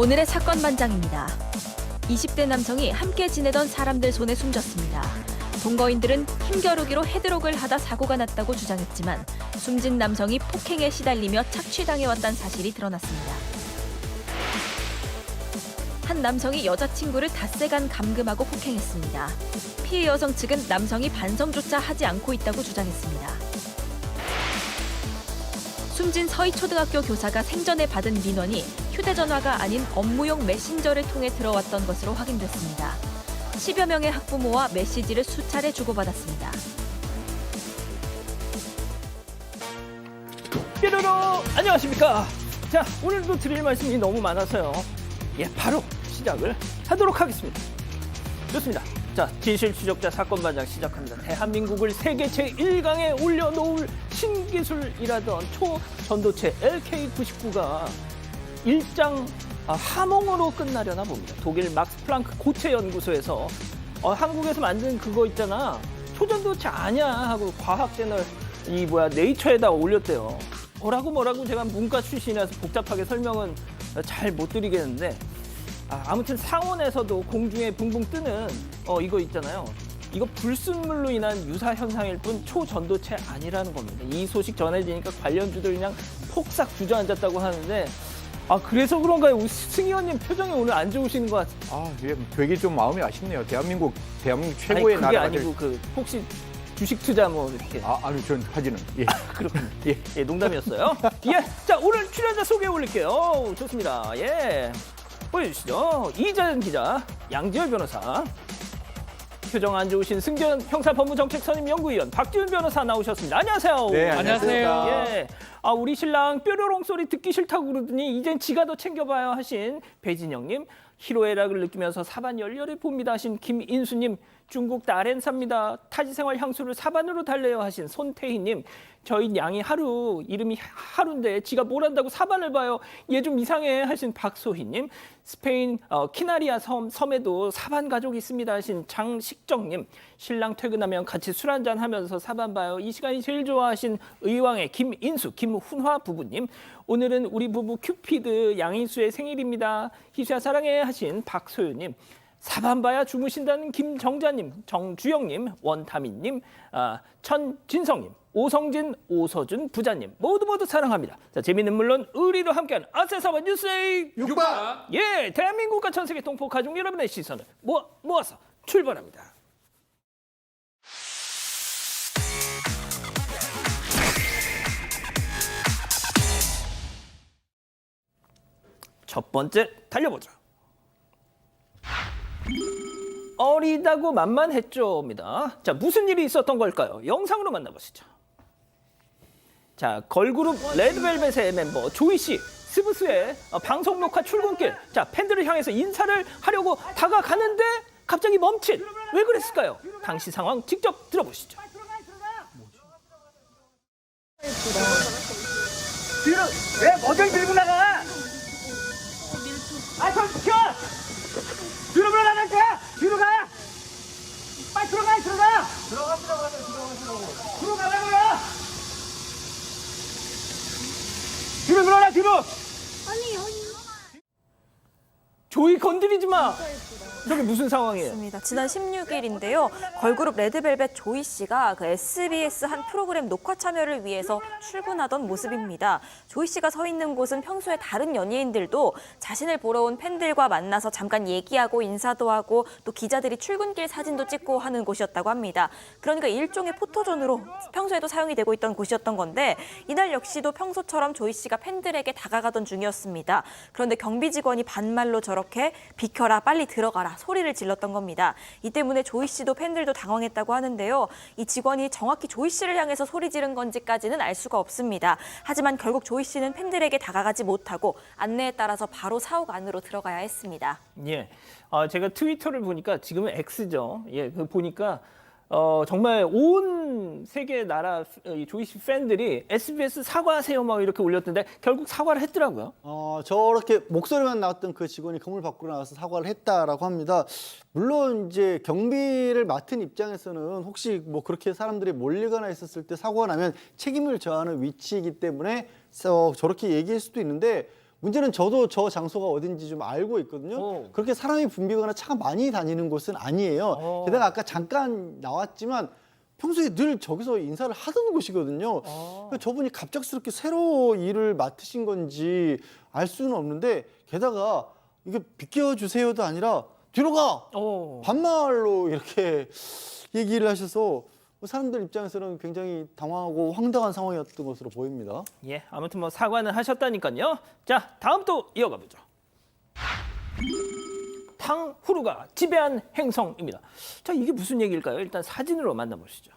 오늘의 사건 만장입니다. 20대 남성이 함께 지내던 사람들 손에 숨졌습니다. 동거인들은 힘겨루기로 헤드록을 하다 사고가 났다고 주장했지만 숨진 남성이 폭행에 시달리며 착취당해왔다는 사실이 드러났습니다. 한 남성이 여자친구를 닷새간 감금하고 폭행했습니다. 피해 여성 측은 남성이 반성조차 하지 않고 있다고 주장했습니다. 숨진 서희초등학교 교사가 생전에 받은 민원이 휴대전화가 아닌 업무용 메신저를 통해 들어왔던 것으로 확인됐습니다. 10여 명의 학부모와 메시지를 수차례 주고받았습니다. 뾰로로 안녕하십니까. 자, 오늘도 드릴 말씀이 너무 많아서요. 바로 시작을 하도록 하겠습니다. 좋습니다. 자, 진실 추적자 사건 반장 시작합니다. 대한민국을 세계 제1강에 올려놓을 신기술이라던 초전도체 LK-99가 일장 함흥으로 끝나려나 봅니다. 독일 막스 플랑크 고체 연구소에서 한국에서 만든 그거 있잖아. 초전도체 아니야 하고 과학 채널 네이처에다 올렸대요. 뭐라고 제가 문과 출신이라서 복잡하게 설명은 잘 못 드리겠는데 아무튼 상온에서도 공중에 붕붕 뜨는 이거 있잖아요. 이거 불순물로 인한 유사 현상일 뿐 초전도체 아니라는 겁니다. 이 소식 전해지니까 관련주들 그냥 폭삭 주저앉았다고 하는데 그래서 그런가요? 승 의원님 표정이 오늘 안 좋으시는 것 같아요. 예, 되게 좀 마음이 아쉽네요. 대한민국 최고의 나라가 그게 아니고 혹시 주식 투자 이렇게. 아니, 전 하지는. 예. 그렇군요. 예, 농담이었어요. 자, 오늘 출연자 소개해 올릴게요. 좋습니다. 보여주시죠. 이자연 기자, 양지열 변호사, 표정 안 좋으신 승전 형사법무정책선임연구위원 박지훈 변호사 나오셨습니다. 안녕하세요. 네, 안녕하세요. 우리 신랑 뾰로롱 소리 듣기 싫다고 그러더니 이젠 지가 더 챙겨봐요 하신 배진영님, 희로애락을 느끼면서 사반 열렬히 봅니다 하신 김인수님, 중국 나렌사입니다. 타지생활 향수를 사반으로 달래요 하신 손태희님, 저희 양이 이름이 하루인데 지가 뭘 한다고 사반을 봐요. 얘 좀 이상해 하신 박소희님, 스페인 키나리아 섬에도 사반 가족이 있습니다 하신 장식정님, 신랑 퇴근하면 같이 술 한잔 하면서 사반 봐요. 이 시간이 제일 좋아 하신 의왕의 김인수, 김훈화 부부님, 오늘은 우리 부부 큐피드 양인수의 생일입니다. 희수야 사랑해 하신 박소유님, 사반봐야 주무신다는 김정자님, 정주영님, 원타민님, 천진성님, 오성진, 오서준 부자님 모두 사랑합니다. 자, 재미는 물론 의리로 함께하는 아세사반 뉴스데이 육바. 대한민국과 전 세계 동포 가족 여러분의 시선을 모아서 출발합니다. 첫 번째 달려보죠. 어리다고 만만했죠입니다. 자, 무슨 일이 있었던 걸까요? 영상으로 만나보시죠. 자, 걸그룹 레드벨벳의 멤버 조이 씨, 스브스의 방송 녹화 출근길. 자, 팬들을 향해서 인사를 하려고 다가가는데 갑자기 멈칫. 왜 그랬을까요? 당시 상황 직접 들어보시죠. 왜 모델 들고 나가? 손 비켜! 뒤로 물러나는 거야! 뒤로 가! 빨리 들어가! 들어가라고요! 뒤로 물러나, 뒤로! 조이 건드리지 마. 저게 무슨 상황이에요? 맞습니다. 지난 16일인데요. 걸그룹 레드벨벳 조이 씨가 SBS 한 프로그램 녹화 참여를 위해서 출근하던 모습입니다. 조이 씨가 서 있는 곳은 평소에 다른 연예인들도 자신을 보러 온 팬들과 만나서 잠깐 얘기하고 인사도 하고 또 기자들이 출근길 사진도 찍고 하는 곳이었다고 합니다. 그러니까 일종의 포토존으로 평소에도 사용이 되고 있던 곳이었던 건데 이날 역시도 평소처럼 조이 씨가 팬들에게 다가가던 중이었습니다. 그런데 경비 직원이 반말로 저렇게 비켜라, 빨리 들어가라 소리를 질렀던 겁니다. 이 때문에 조이 씨도 팬들도 당황했다고 하는데요. 이 직원이 정확히 조이 씨를 향해서 소리 지른 건지까지는 알 수가 없습니다. 하지만 결국 조이 씨는 팬들에게 다가가지 못하고 안내에 따라서 바로 사옥 안으로 들어가야 했습니다. 제가 트위터를 보니까 지금은 X죠. 보니까 정말 온 세계 나라 조이 씨 팬들이 SBS 사과하세요 막 이렇게 올렸던데 결국 사과를 했더라고요. 저렇게 목소리만 나왔던 그 직원이 건물 밖으로 나와서 사과를 했다라고 합니다. 물론 이제 경비를 맡은 입장에서는 혹시 뭐 그렇게 사람들이 몰리거나 있었을 때 사고가 나면 책임을 져야 하는 위치이기 때문에 저렇게 얘기할 수도 있는데 문제는 저도 저 장소가 어딘지 좀 알고 있거든요. 그렇게 사람이 붐비거나 차가 많이 다니는 곳은 아니에요. 게다가 아까 잠깐 나왔지만 평소에 늘 저기서 인사를 하던 곳이거든요. 그러니까 저분이 갑작스럽게 새로 일을 맡으신 건지 알 수는 없는데 게다가 이게 비켜주세요도 아니라 뒤로 가! 반말로 이렇게 얘기를 하셔서 사람들 입장에서는 굉장히 당황하고 황당한 상황이었던 것으로 보입니다. 예, 아무튼 뭐 사과는 하셨다니까요. 자, 다음 또 이어가 보죠. 탕후루가 지배한 행성입니다. 자, 이게 무슨 얘기일까요? 일단 사진으로 만나보시죠.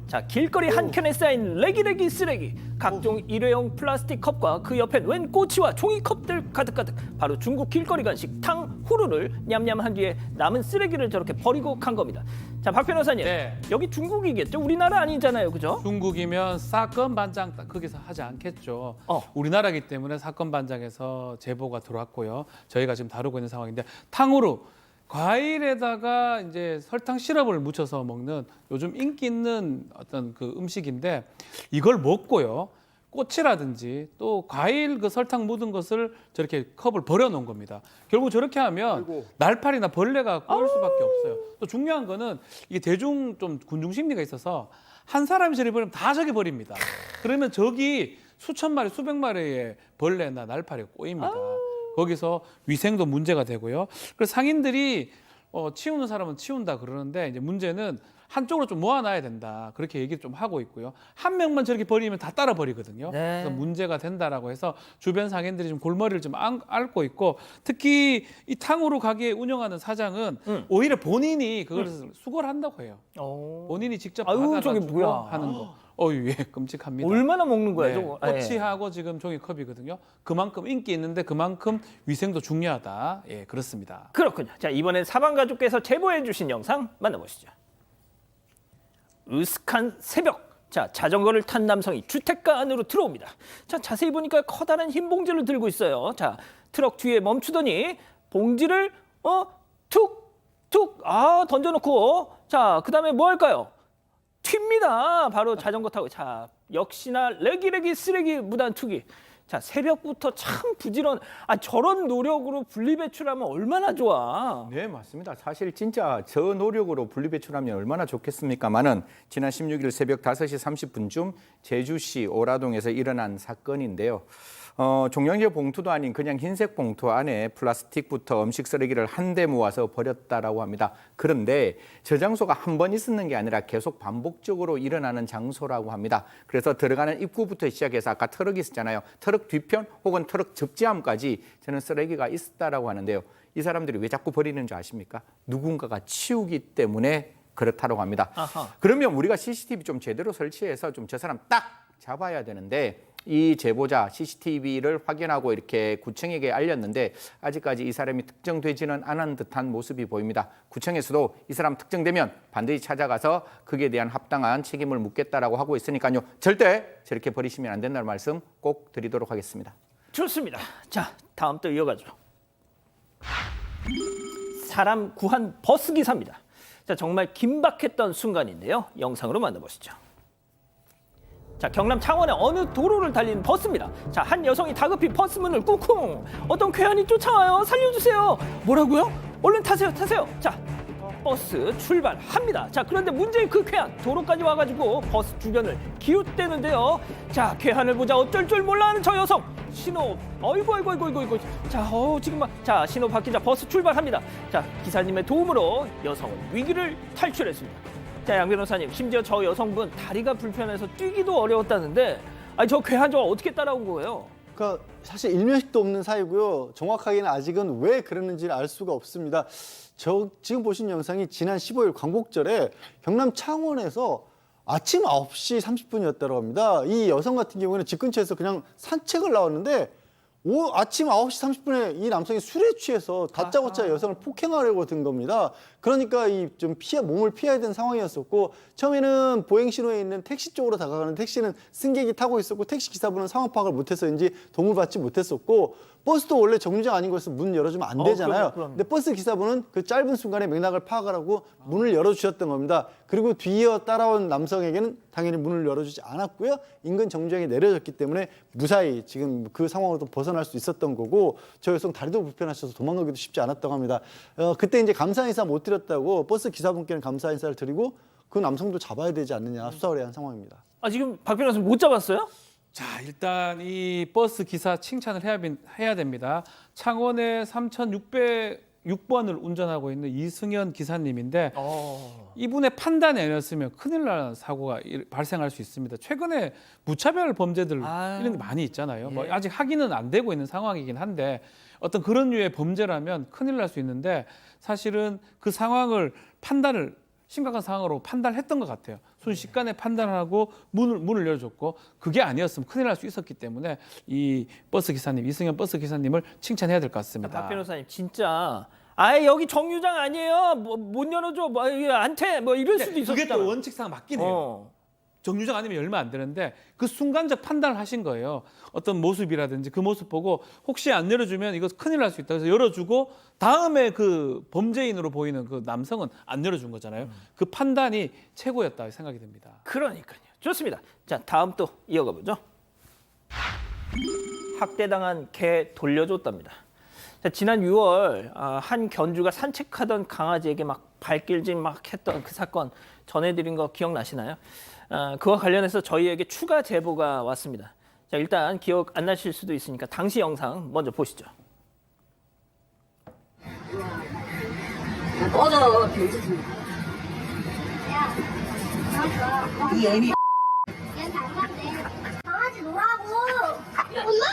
자, 길거리 한켠에 쌓인 레기레기 쓰레기, 각종 일회용 플라스틱 컵과 그 옆엔 웬 꼬치와 종이컵들 가득가득. 바로 중국 길거리 간식 탕후루를 냠냠한 뒤에 남은 쓰레기를 저렇게 버리고 간 겁니다. 자, 박 변호사님, 네. 여기 중국이겠죠? 우리나라 아니잖아요, 그죠? 중국이면 사건 반장 딱 거기서 하지 않겠죠. 우리나라기 때문에 사건 반장에서 제보가 들어왔고요. 저희가 지금 다루고 있는 상황인데 탕후루 과일에다가 이제 설탕 시럽을 묻혀서 먹는 요즘 인기 있는 어떤 그 음식인데 이걸 먹고요. 꼬치라든지 또 과일 그 설탕 묻은 것을 저렇게 컵을 버려놓은 겁니다. 결국 저렇게 하면 날파리나 벌레가 꼬일 수밖에 없어요. 또 중요한 거는 이게 대중 좀 군중 심리가 있어서 한 사람이 저리 버리면 다 저기 버립니다. 그러면 저기 수천 마리, 수백 마리의 벌레나 날파리가 꼬입니다. 거기서 위생도 문제가 되고요. 그래서 상인들이 치우는 사람은 치운다 그러는데 이제 문제는 한쪽으로 좀 모아놔야 된다. 그렇게 얘기를 좀 하고 있고요. 한 명만 저렇게 버리면 다 따라 버리거든요. 네. 그래서 문제가 된다라고 해서 주변 상인들이 좀 골머리를 좀 앓고 있고 특히 이 탕후루 가게 운영하는 사장은 오히려 본인이 그걸 수거를 한다고 해요. 본인이 직접 아유, 저게 받아가지고 뭐야. 하는 거. 예, 끔찍합니다. 얼마나 먹는 거야, 네, 저거? 꼬치하고 지금 종이컵이거든요. 그만큼 인기 있는데 그만큼 위생도 중요하다. 예, 그렇습니다. 그렇군요. 자, 이번엔 사방가족께서 제보해 주신 영상 만나보시죠. 으슥한 새벽. 자, 자전거를 탄 남성이 주택가 안으로 들어옵니다. 자, 자세히 보니까 커다란 흰 봉지를 들고 있어요. 자, 트럭 뒤에 멈추더니 봉지를 툭툭 던져놓고 자, 그다음에 뭐 할까요? 튑니다. 바로 자전거 타고. 자, 역시나 레기레기 쓰레기 무단 투기. 자, 새벽부터 참 부지런. 저런 노력으로 분리배출하면 얼마나 좋아. 네, 맞습니다. 사실 진짜 저 노력으로 분리배출하면 얼마나 좋겠습니까마는 지난 16일 새벽 5시 30분쯤 제주시 오라동에서 일어난 사건인데요. 종량제 봉투도 아닌 그냥 흰색 봉투 안에 플라스틱부터 음식 쓰레기를 한데 모아서 버렸다라고 합니다. 그런데 저 장소가 한 번 있었는 게 아니라 계속 반복적으로 일어나는 장소라고 합니다. 그래서 들어가는 입구부터 시작해서 아까 트럭이 있었잖아요. 트럭 뒤편 혹은 트럭 접지함까지 저는 쓰레기가 있었다라고 하는데요. 이 사람들이 왜 자꾸 버리는 줄 아십니까? 누군가가 치우기 때문에 그렇다고 합니다. 아하. 그러면 우리가 CCTV 좀 제대로 설치해서 좀 저 사람 딱 잡아야 되는데 이 제보자 CCTV를 확인하고 이렇게 구청에게 알렸는데 아직까지 이 사람이 특정되지는 않은 듯한 모습이 보입니다. 구청에서도 이 사람 특정되면 반드시 찾아가서 그에 대한 합당한 책임을 묻겠다라고 하고 있으니까요. 절대 저렇게 버리시면 안 된다는 말씀 꼭 드리도록 하겠습니다. 좋습니다. 자, 다음 또 이어가죠. 사람 구한 버스 기사입니다. 자, 정말 긴박했던 순간인데요. 영상으로 만나보시죠. 자, 경남 창원의 어느 도로를 달리는 버스입니다. 자, 한 여성이 다급히 버스 문을 꾹쿵. 어떤 괴한이 쫓아와요. 살려주세요. 뭐라고요? 얼른 타세요, 타세요. 자, 버스 출발합니다. 자, 그런데 문제의 그 괴한 도로까지 와가지고 버스 주변을 기웃대는데요. 자, 괴한을 보자 어쩔 줄 몰라하는 저 여성. 신호, 어이구. 자, 자, 신호 바뀌자 버스 출발합니다. 자, 기사님의 도움으로 여성은 위기를 탈출했습니다. 자, 양 변호사님, 심지어 저 여성분 다리가 불편해서 뛰기도 어려웠다는데, 저 괴한 저 어떻게 따라온 거예요? 그러니까 사실 일면식도 없는 사이고요. 정확하게는 아직은 왜 그랬는지를 알 수가 없습니다. 지금 보신 영상이 지난 15일 광복절에 경남 창원에서 아침 9시 30분이었다고 합니다. 이 여성 같은 경우에는 집 근처에서 그냥 산책을 나왔는데 아침 9시 30분에 이 남성이 술에 취해서 다짜고짜 여성을 폭행하려고 든 겁니다. 그러니까 이 좀 몸을 피해야 되는 상황이었었고 처음에는 보행 신호에 있는 택시 쪽으로 다가가는 택시는 승객이 타고 있었고 택시 기사분은 상황 파악을 못해서인지 도움을 받지 못했었고 버스도 원래 정류장 아닌 곳에서 문 열어주면 안 되잖아요. 그럼요. 근데 버스 기사분은 그 짧은 순간에 맥락을 파악하라고 문을 열어주셨던 겁니다. 그리고 뒤이어 따라온 남성에게는 당연히 문을 열어주지 않았고요. 인근 정류장에 내려졌기 때문에 무사히 지금 그 상황으로 벗어날 수 있었던 거고 저 여성 다리도 불편하셔서 도망가기도 쉽지 않았다고 합니다. 그때 이제 감사 인사 못 드렸다고 버스 기사분께는 감사 인사를 드리고 그 남성도 잡아야 되지 않느냐 수사를 해야 한 상황입니다. 지금 박 변호사님 못 잡았어요? 자, 일단 이 버스 기사 칭찬을 해야 됩니다. 창원의 3606번을 운전하고 있는 이승현 기사님인데 이분의 판단이 아니었으면 큰일 날 사고가 발생할 수 있습니다. 최근에 무차별 범죄들 이런 게 많이 있잖아요. 뭐 아직 확인은 안 되고 있는 상황이긴 한데 어떤 그런 류의 범죄라면 큰일 날 수 있는데 사실은 그 상황을 심각한 상황으로 판단했던 것 같아요. 순식간에 판단하고 문을 열어줬고 그게 아니었으면 큰일 날 수 있었기 때문에 이 버스 기사님, 이승현 버스 기사님을 칭찬해야 될 것 같습니다. 박 변호사님 진짜 여기 정류장 아니에요. 못 열어줘. 안돼. 이럴 수도 있었잖아. 그게 또 원칙상 맞긴 해요. 정류장 아니면 열면 안 되는데 그 순간적 판단을 하신 거예요. 어떤 모습이라든지 그 모습 보고 혹시 안 열어주면 이거 큰일 날 수 있다. 그래서 열어주고 다음에 그 범죄인으로 보이는 그 남성은 안 열어준 거잖아요. 그 판단이 최고였다 생각이 듭니다. 그러니까요. 좋습니다. 자, 다음 또 이어가 보죠. 학대당한 개 돌려줬답니다. 자, 지난 6월 한 견주가 산책하던 강아지에게 막 발길질 막 했던 그 사건 전해드린 거 기억나시나요? 그와 관련해서 저희에게 추가 제보가 왔습니다. 자, 일단 기억 안 나실 수도 있으니까 당시 영상 먼저 보시죠. 꺼져, 병신. 이 애미. 얘한테 안 맞대. 강아지 놀라고. 엄마?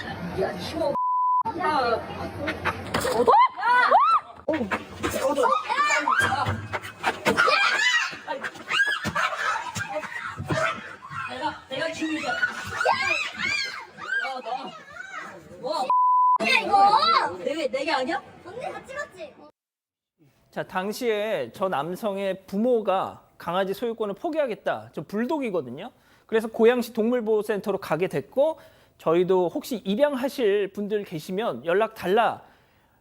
야, 치워. 야. 내가 키우자. 야, 이거. 내게 아니야? 언니 같이 갔지? 자, 당시에 저 남성의 부모가 강아지 소유권을 포기하겠다. 저 불독이거든요. 그래서 고양시 동물보호센터로 가게 됐고 저희도 혹시 입양하실 분들 계시면 연락 달라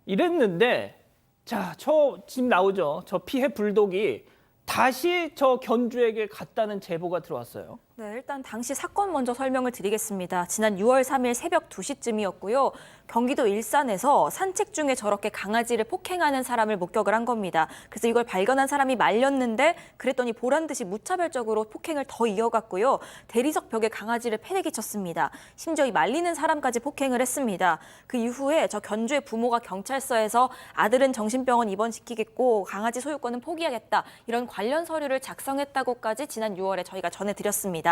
이랬는데 자, 저 지금 나오죠. 저 피해 불독이 다시 저 견주에게 갔다는 제보가 들어왔어요. 네, 일단 당시 사건 먼저 설명을 드리겠습니다. 지난 6월 3일 새벽 2시쯤이었고요. 경기도 일산에서 산책 중에 저렇게 강아지를 폭행하는 사람을 목격을 한 겁니다. 그래서 이걸 발견한 사람이 말렸는데 그랬더니 보란 듯이 무차별적으로 폭행을 더 이어갔고요. 대리석 벽에 강아지를 패대기 쳤습니다. 심지어 이 말리는 사람까지 폭행을 했습니다. 그 이후에 저 견주의 부모가 경찰서에서 아들은 정신병원 입원시키겠고 강아지 소유권은 포기하겠다. 이런 관련 서류를 작성했다고까지 지난 6월에 저희가 전해드렸습니다.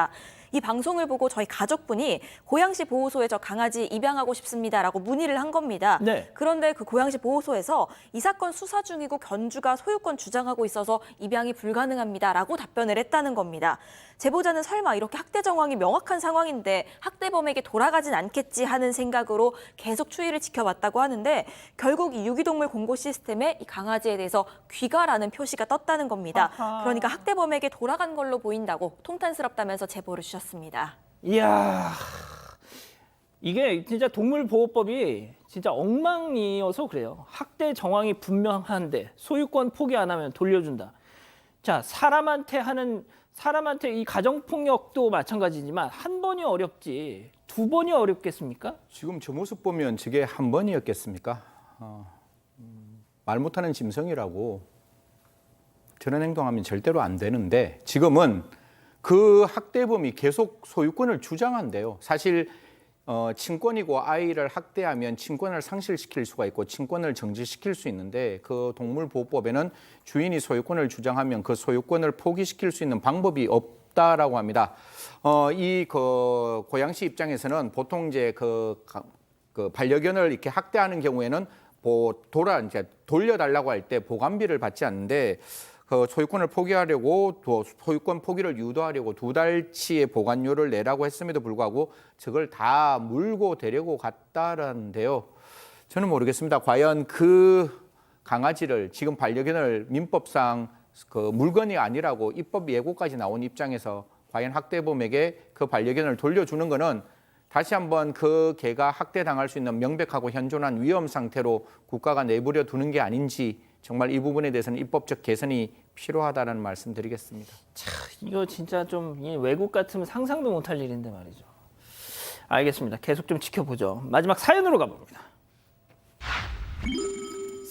이 방송을 보고 저희 가족분이 고양시 보호소에 저 강아지 입양하고 싶습니다라고 문의를 한 겁니다. 네. 그런데 그 고양시 보호소에서 이 사건 수사 중이고 견주가 소유권 주장하고 있어서 입양이 불가능합니다라고 답변을 했다는 겁니다. 제보자는 설마 이렇게 학대 정황이 명확한 상황인데 학대범에게 돌아가진 않겠지 하는 생각으로 계속 추이를 지켜봤다고 하는데 결국 이 유기동물 공고 시스템에 이 강아지에 대해서 귀가라는 표시가 떴다는 겁니다. 그러니까 학대범에게 돌아간 걸로 보인다고 통탄스럽다면서 제보를 주셨습니다. 이야, 이게 진짜 동물보호법이 진짜 엉망이어서 그래요. 학대 정황이 분명한데 소유권 포기 안 하면 돌려준다. 자, 사람한테 이 가정폭력도 마찬가지지만 한 번이 어렵지 두 번이 어렵겠습니까? 지금 저 모습 보면 저게 한 번이었겠습니까? 말 못하는 짐승이라고 저런 행동하면 절대로 안 되는데 지금은 그 학대범이 계속 소유권을 주장한대요. 사실 친권이고 아이를 학대하면 친권을 상실시킬 수가 있고 친권을 정지시킬 수 있는데 그 동물보호법에는 주인이 소유권을 주장하면 그 소유권을 포기시킬 수 있는 방법이 없다라고 합니다. 고양시 입장에서는 보통 이제 그 반려견을 이렇게 학대하는 경우에는 이제 돌려달라고 할 때 보관비를 받지 않는데 그 소유권을 포기하려고 또 소유권 포기를 유도하려고 2달치의 보관료를 내라고 했음에도 불구하고 저걸 다 물고 데리고 갔다라는데요. 저는 모르겠습니다. 과연 그 강아지를 지금 반려견을 민법상 그 물건이 아니라고 입법 예고까지 나온 입장에서 과연 학대범에게 그 반려견을 돌려주는 거는 다시 한번 그 개가 학대당할 수 있는 명백하고 현존한 위험 상태로 국가가 내버려 두는 게 아닌지 정말 이 부분에 대해서는 입법적 개선이 필요하다는 말씀드리겠습니다. 이거 진짜 좀 외국 같으면 상상도 못할 일인데 말이죠. 알겠습니다. 계속 좀 지켜보죠. 마지막 사연으로 가봅니다.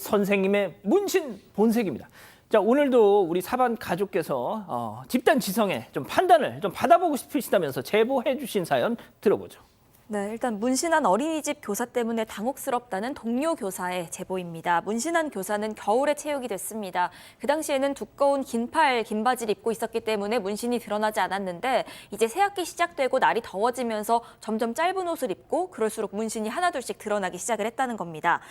선생님의 문신 본색입니다. 자, 오늘도 우리 사반 가족께서 집단 지성의 좀 판단을 좀 받아보고 싶으시다면서 제보해 주신 사연 들어보죠. 네, 일단 문신한 어린이집 교사 때문에 당혹스럽다는 동료 교사의 제보입니다. 문신한 교사는 겨울에 체육이 됐습니다. 그 당시에는 두꺼운 긴 바지를 입고 있었기 때문에 문신이 드러나지 않았는데 이제 새학기 시작되고 날이 더워지면서 점점 짧은 옷을 입고 그럴수록 문신이 하나둘씩 드러나기 시작을 했다는 겁니다.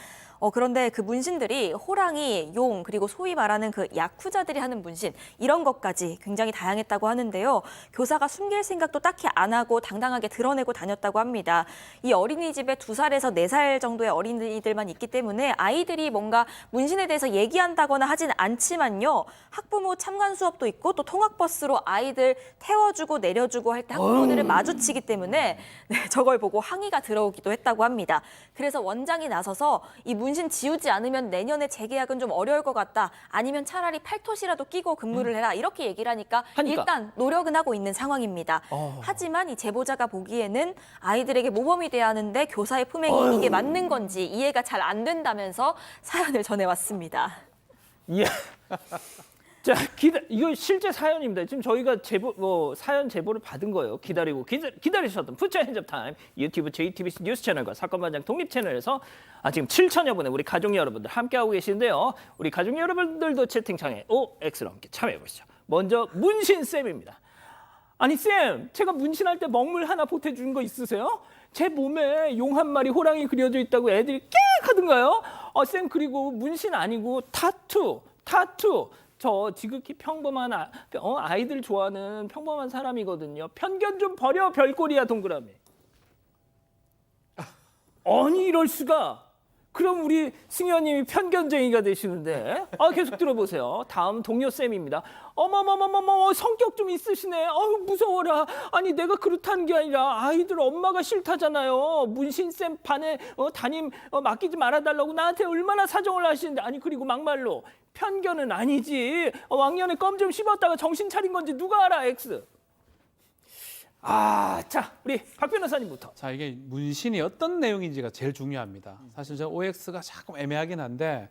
그런데 그 문신들이 호랑이, 용, 그리고 소위 말하는 그 야쿠자들이 하는 문신 이런 것까지 굉장히 다양했다고 하는데요. 교사가 숨길 생각도 딱히 안 하고 당당하게 드러내고 다녔다고 합니다. 이 어린이집에 2살에서 4살 정도의 어린이들만 있기 때문에 아이들이 뭔가 문신에 대해서 얘기한다거나 하진 않지만요. 학부모 참관 수업도 있고 또 통학버스로 아이들 태워주고 내려주고 할 때 학부모들을 마주치기 때문에 저걸 보고 항의가 들어오기도 했다고 합니다. 그래서 원장이 나서서 이 문신 지우지 않으면 내년에 재계약은 좀 어려울 것 같다. 아니면 차라리 팔토시라도 끼고 근무를 해라. 이렇게 얘기를 하니까 일단 노력은 하고 있는 상황입니다. 하지만 이 제보자가 보기에는 아이들에게 모범이 돼야 하는데 교사의 품행이 이게 맞는 건지 이해가 잘 안 된다면서 사연을 전해왔습니다. 예. 자, 이거 실제 사연입니다. 지금 저희가 사연 제보를 받은 거예요. 기다리셨던 푸처 핸즈업 타임 유튜브 JTBC 뉴스 채널과 사건반장 독립 채널에서 지금 7천여 분의 우리 가족 여러분들 함께하고 계신데요. 우리 가족 여러분들도 채팅창에 OX로 함께 참여해 보시죠. 먼저 문신쌤입니다. 아니 쌤, 제가 문신할 때 먹물 하나 보태준 거 있으세요? 제 몸에 용 한 마리 호랑이 그려져 있다고 애들이 깨악 하던가요? 쌤, 그리고 문신 아니고 타투. 저 지극히 평범한 아이들 좋아하는 평범한 사람이거든요. 편견 좀 버려, 별꼴이야 동그라미. 아니 이럴 수가. 그럼 우리 승현님이 편견쟁이가 되시는데 계속 들어보세요. 다음 동료쌤입니다. 어머머머머머 성격 좀 있으시네. 무서워라. 아니 내가 그렇다는 게 아니라 아이들 엄마가 싫다잖아요. 문신쌤 반에 담임 맡기지 말아달라고 나한테 얼마나 사정을 하시는데. 아니 그리고 막말로 편견은 아니지. 왕년에 껌 좀 씹었다가 정신 차린 건지 누가 알아. X. 자, 우리 박 변호사님부터. 자, 이게 문신이 어떤 내용인지가 제일 중요합니다. 사실 저 OX가 조금 애매하긴 한데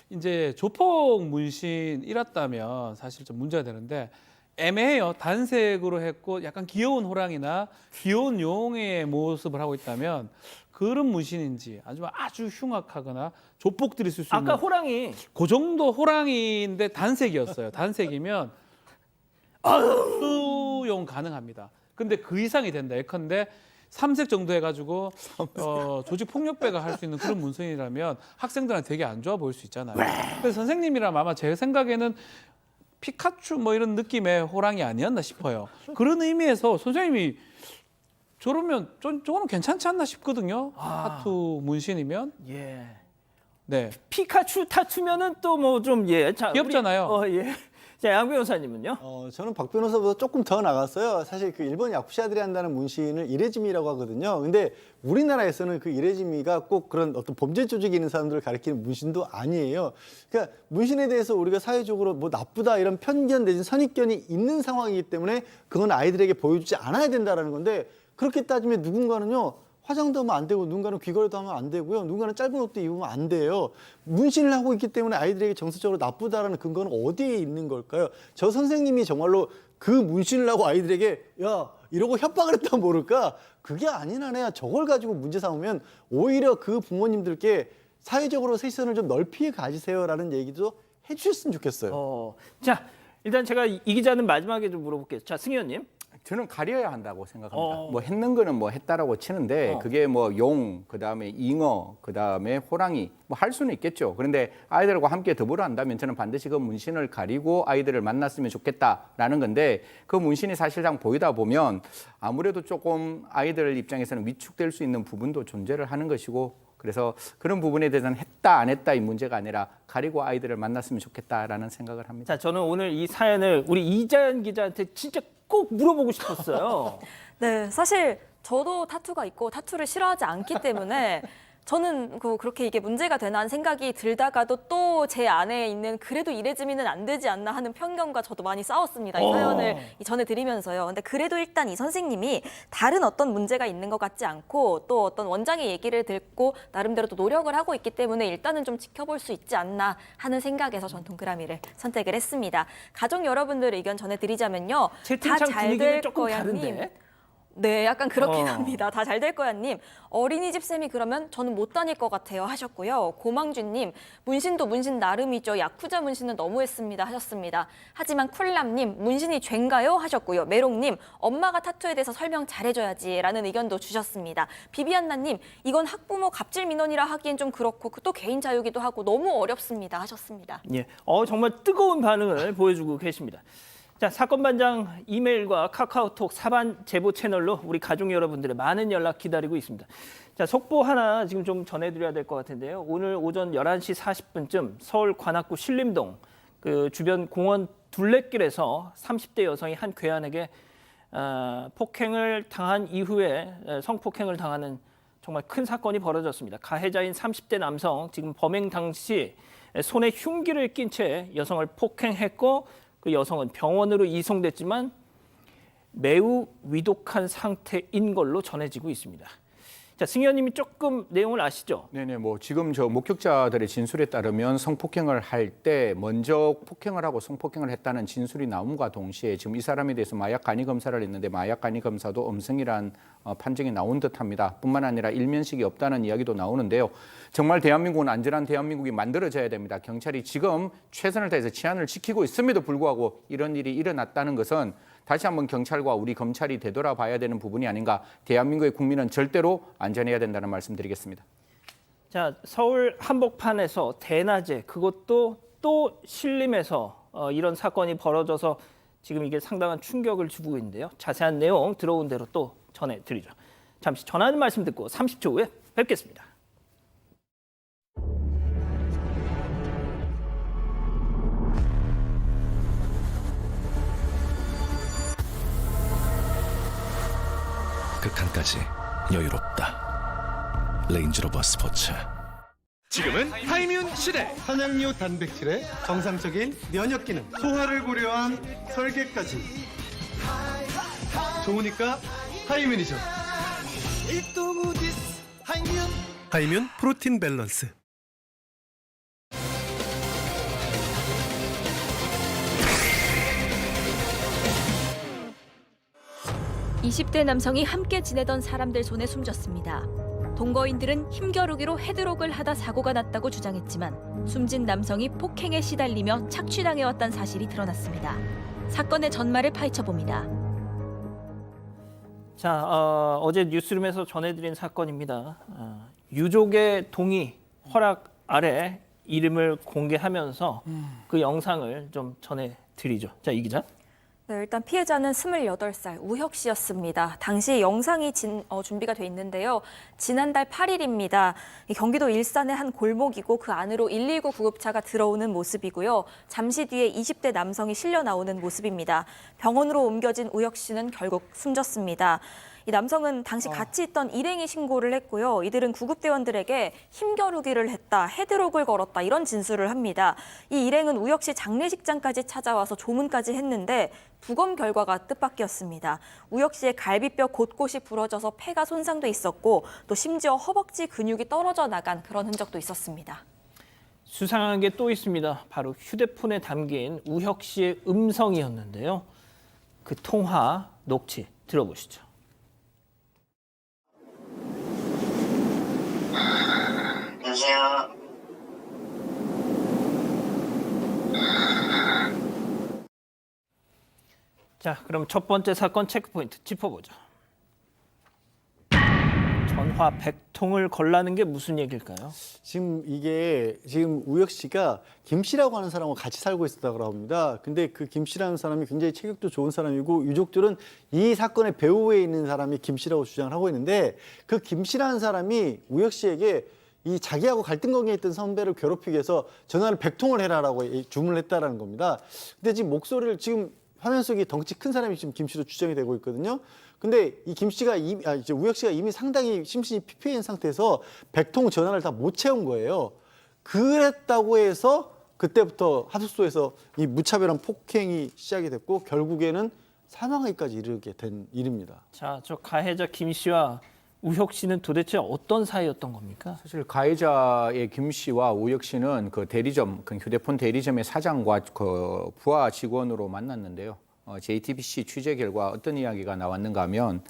이제 조폭 문신이랐다면 사실 좀 문제가 되는데 애매해요. 단색으로 했고 약간 귀여운 호랑이나 귀여운 용의 모습을 하고 있다면 그런 문신인지 아주 흉악하거나 조폭들이 쓸 수 있는 아까 호랑이 그 정도 호랑이인데 단색이었어요. 단색이면 수용 가능합니다. 근데 그 이상이 된다. 예컨대 3색 정도 해가지고 조직 폭력배가 할 수 있는 그런 문신이라면 학생들한테 되게 안 좋아 보일 수 있잖아요. 그래서 선생님이라면 아마 제 생각에는 피카츄 뭐 이런 느낌의 호랑이 아니었나 싶어요. 그런 의미에서 선생님이 저러면 저거는 괜찮지 않나 싶거든요. 타투 문신이면. 예. 네. 피카츄 타투면은 또 뭐 좀 귀엽잖아요. 예. 자, 양 변호사님은요? 저는 박 변호사보다 조금 더 나갔어요. 사실 그 일본 야쿠자들이 한다는 문신을 이레지미라고 하거든요. 근데 우리나라에서는 그 이레지미가 꼭 그런 어떤 범죄 조직이 있는 사람들을 가리키는 문신도 아니에요. 그러니까 문신에 대해서 우리가 사회적으로 뭐 나쁘다 이런 편견 내지 선입견이 있는 상황이기 때문에 그건 아이들에게 보여주지 않아야 된다라는 건데 그렇게 따지면 누군가는요. 화장도 하면 안 되고 누군가는 귀걸이도 하면 안 되고요. 누군가는 짧은 옷도 입으면 안 돼요. 문신을 하고 있기 때문에 아이들에게 정서적으로 나쁘다라는 근거는 어디에 있는 걸까요? 저 선생님이 정말로 그 문신을 하고 아이들에게 야 이러고 협박을 했다면 모를까? 그게 아닌 한에야 저걸 가지고 문제 삼으면 오히려 그 부모님들께 사회적으로 시선을 좀 넓히 가지세요라는 얘기도 해주셨으면 좋겠어요. 자, 일단 제가 이 기자는 마지막에 좀 물어볼게요. 자, 승현님. 저는 가려야 한다고 생각합니다. 뭐 했는 거는 뭐 했다라고 치는데 그게 뭐 용, 그다음에 잉어, 그다음에 호랑이 뭐 할 수는 있겠죠. 그런데 아이들과 함께 더불어 한다면 저는 반드시 그 문신을 가리고 아이들을 만났으면 좋겠다라는 건데 그 문신이 사실상 보이다 보면 아무래도 조금 아이들 입장에서는 위축될 수 있는 부분도 존재를 하는 것이고 그래서 그런 부분에 대해서는 했다 안 했다 이 문제가 아니라 가리고 아이들을 만났으면 좋겠다라는 생각을 합니다. 자, 저는 오늘 이 사연을 우리 이자연 기자한테 진짜 꼭 물어보고 싶었어요. 네, 사실 저도 타투가 있고 타투를 싫어하지 않기 때문에 저는 그렇게 이게 문제가 되나 하는 생각이 들다가도 또 제 안에 있는 그래도 이래쯤이는 안 되지 않나 하는 편견과 저도 많이 싸웠습니다. 이 사연을 전해드리면서요. 근데 그래도 일단 이 선생님이 다른 어떤 문제가 있는 것 같지 않고 또 어떤 원장의 얘기를 듣고 나름대로 또 노력을 하고 있기 때문에 일단은 좀 지켜볼 수 있지 않나 하는 생각에서 전 동그라미를 선택을 했습니다. 가족 여러분들 의견 전해드리자면요. 채팅창 분위기는 조금 다른데? 네, 약간 그렇긴 합니다. 다 잘 될 거야 님. 어린이집 쌤이 그러면 저는 못 다닐 것 같아요 하셨고요. 고망준님, 문신도 문신 나름이죠. 야쿠자 문신은 너무했습니다 하셨습니다. 하지만 쿨남님, 문신이 죄인가요 하셨고요. 메롱님, 엄마가 타투에 대해서 설명 잘해줘야지 라는 의견도 주셨습니다. 비비안나님, 이건 학부모 갑질 민원이라 하기엔 좀 그렇고 또 개인 자유기도 하고 너무 어렵습니다 하셨습니다. 예, 정말 뜨거운 반응을 보여주고 계십니다. 자, 사건 반장 이메일과 카카오톡 사반 제보 채널로 우리 가족 여러분들의 많은 연락 기다리고 있습니다. 자, 속보 하나 지금 좀 전해드려야 될 것 같은데요. 오늘 오전 11시 40분쯤 서울 관악구 신림동 그 주변 공원 둘레길에서 30대 여성이 한 괴한에게 폭행을 당한 이후에 성폭행을 당하는 정말 큰 사건이 벌어졌습니다. 가해자인 30대 남성 지금 범행 당시 손에 흉기를 낀 채 여성을 폭행했고 그 여성은 병원으로 이송됐지만 매우 위독한 상태인 걸로 전해지고 있습니다. 자, 승 의원님이 조금 내용을 아시죠? 네네, 뭐 지금 저 목격자들의 진술에 따르면 성폭행을 할 때 먼저 폭행을 하고 성폭행을 했다는 진술이 나옴과 동시에 지금 이 사람에 대해서 마약 간이 검사를 했는데 마약 간이 검사도 음성이란 판정이 나온 듯합니다. 뿐만 아니라 일면식이 없다는 이야기도 나오는데요. 정말 대한민국은 안전한 대한민국이 만들어져야 됩니다. 경찰이 지금 최선을 다해서 치안을 지키고 있음에도 불구하고 이런 일이 일어났다는 것은 다시 한번 경찰과 우리 검찰이 되돌아봐야 되는 부분이 아닌가. 대한민국의 국민은 절대로 안전해야 된다는 말씀드리겠습니다. 자, 서울 한복판에서 대낮에 그것도 또 신림에서 이런 사건이 벌어져서 지금 이게 상당한 충격을 주고 있는데요. 자세한 내용 들어온 대로 또 전해드리죠. 잠시 전하는 말씀 듣고 30초 후에 뵙겠습니다. 극한까지 여유롭다. 레인지로버 스포츠. 지금은 하이뮨 시대. 한양류 단백질의 정상적인 면역 기능, 소화를 고려한 설계까지 좋으니까 하이뮨이죠. 하이뮨 프로틴 밸런스. 20대 남성이 함께 지내던 사람들 손에 숨졌습니다. 동거인들은 힘겨루기로 헤드록을 하다 사고가 났다고 주장했지만 숨진 남성이 폭행에 시달리며 착취당해왔다는 사실이 드러났습니다. 사건의 전말을 파헤쳐봅니다. 자, 어제 뉴스룸에서 전해드린 사건입니다. 유족의 동의, 허락 아래 이름을 공개하면서 그 영상을 좀 전해드리죠. 자, 이 기자. 네, 일단 피해자는 28살 우혁 씨였습니다. 당시 영상이 준비가 돼 있는데요. 지난달 8일입니다. 경기도 일산의 한 골목이고 그 안으로 119 구급차가 들어오는 모습이고요. 잠시 뒤에 20대 남성이 실려 나오는 모습입니다. 병원으로 옮겨진 우혁 씨는 결국 숨졌습니다. 이 남성은 당시 같이 있던 일행이 신고를 했고요. 이들은 구급대원들에게 힘겨루기를 했다, 헤드록을 걸었다 이런 진술을 합니다. 이 일행은 우혁 씨 장례식장까지 찾아와서 조문까지 했는데 부검 결과가 뜻밖이었습니다. 우혁 씨의 갈비뼈 곳곳이 부러져서 폐가 손상돼 있었고 또 심지어 허벅지 근육이 떨어져 나간 그런 흔적도 있었습니다. 수상한 게 또 있습니다. 바로 휴대폰에 담긴 우혁 씨의 음성이었는데요. 그 통화 녹취 들어보시죠. 여보세요. 자, 그럼 첫 번째 사건 체크포인트 짚어보죠. 전화 100통을 걸라는 게 무슨 얘기일까요? 지금 우혁 씨가 김 씨라고 하는 사람과 같이 살고 있었다고 합니다. 근데 그 김 씨라는 사람이 굉장히 체격도 좋은 사람이고 유족들은 이 사건의 배후에 있는 사람이 김 씨라고 주장을 하고 있는데 그 김 씨라는 사람이 우혁 씨에게 이 자기하고 갈등 관계에 있던 선배를 괴롭히기 위해서 전화를 100통을 해라라고 주문을 했다라는 겁니다. 근데 지금 목소리를 지금 화면 속에 덩치 큰 사람이 지금 김 씨로 추정이 되고 있거든요. 근데 이 김 씨가 이제 우혁 씨가 이미 상당히 심신이 피폐한 상태에서 100통 전화를 다 못 채운 거예요. 그랬다고 해서 그때부터 하숙소에서 이 무차별한 폭행이 시작이 됐고 결국에는 사망에까지 이르게 된 일입니다. 자, 저 가해자 김 씨와 우혁 씨는 도대체 어떤 사이였던 겁니까? 사실 가해자의 김 씨와 우혁 씨는 그 대리점, 그 휴대폰 대리점의 사장과 그 부하 직원으로 만났는데요. JTBC 취재 결과 어떤 이야기가 나왔는가 하면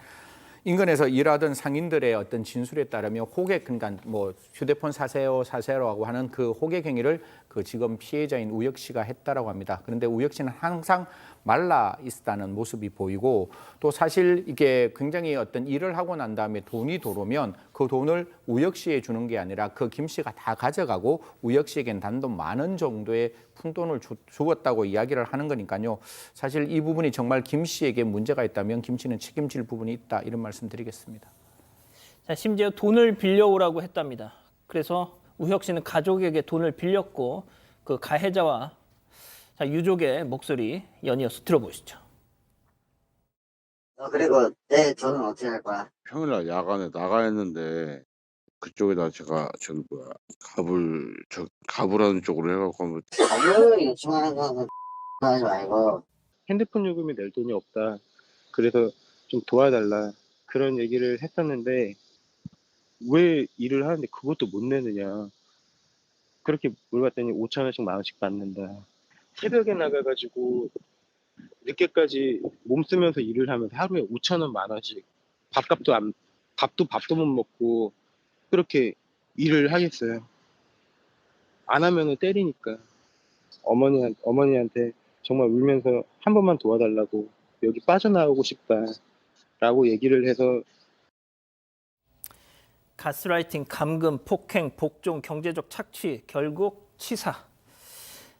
인근에서 일하던 상인들의 어떤 진술에 따르면 호객, 그러니까 뭐 휴대폰 사세요라고 하는 그 호객 행위를 그 지금 피해자인 우혁 씨가 했다라고 합니다. 그런데 우혁 씨는 항상 말라 있다는 모습이 보이고 또 사실 이게 굉장히 어떤 일을 하고 난 다음에 돈이 들어오면 그 돈을 우혁 씨에 주는 게 아니라 그 김 씨가 다 가져가고 우혁 씨에겐 단돈 10,000원 정도의 푼돈을 주었다고 이야기를 하는 거니까요. 사실 이 부분이 정말 김 씨에게 문제가 있다면 김 씨는 책임질 부분이 있다 이런 말씀 드리겠습니다. 자, 심지어 돈을 빌려오라고 했답니다. 그래서 우혁 씨는 가족에게 돈을 빌렸고 그 가해자와 자, 유족의 목소리 연이어서 들어보시죠. 그리고 내 돈은 어떻게 할 거야? 평일날 야간에 나가 했는데 그쪽에다 제가 가불하는 쪽으로 해갖고 한번 가족을 요청하는 거는 하지 말고 핸드폰 요금이 낼 돈이 없다. 그래서 좀 도와달라. 그런 얘기를 했었는데 왜 일을 하는데 그것도 못 내느냐. 그렇게 물어봤더니 5,000원씩 10,000원씩 받는다. 새벽에 나가가지고 늦게까지 몸쓰면서 일을 하면서 하루에 5,000원 10,000원씩 밥도 못 먹고 그렇게 일을 하겠어요. 안 하면은 때리니까 어머니한테 정말 울면서 한 번만 도와달라고 여기 빠져나오고 싶다라고 얘기를 해서 가스라이팅, 감금, 폭행, 복종, 경제적 착취, 결국 치사.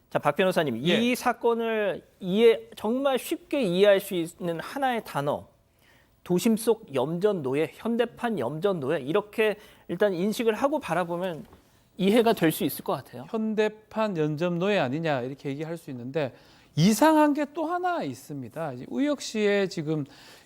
자, 박 변호사님, 이 사건을 정말 쉽게 이해할 수 있는 하나의 단어, 도심 속 염전 노예, 현대판 염전 노예 이렇게 일단 인식을 하고 바라보면 이해가 될 수 있을 것 같아요. 현대판 염전 노예 아니냐 이렇게 얘기할 수 있는데 이상한 게 또 하나 있습니다. 우혁 씨의 지금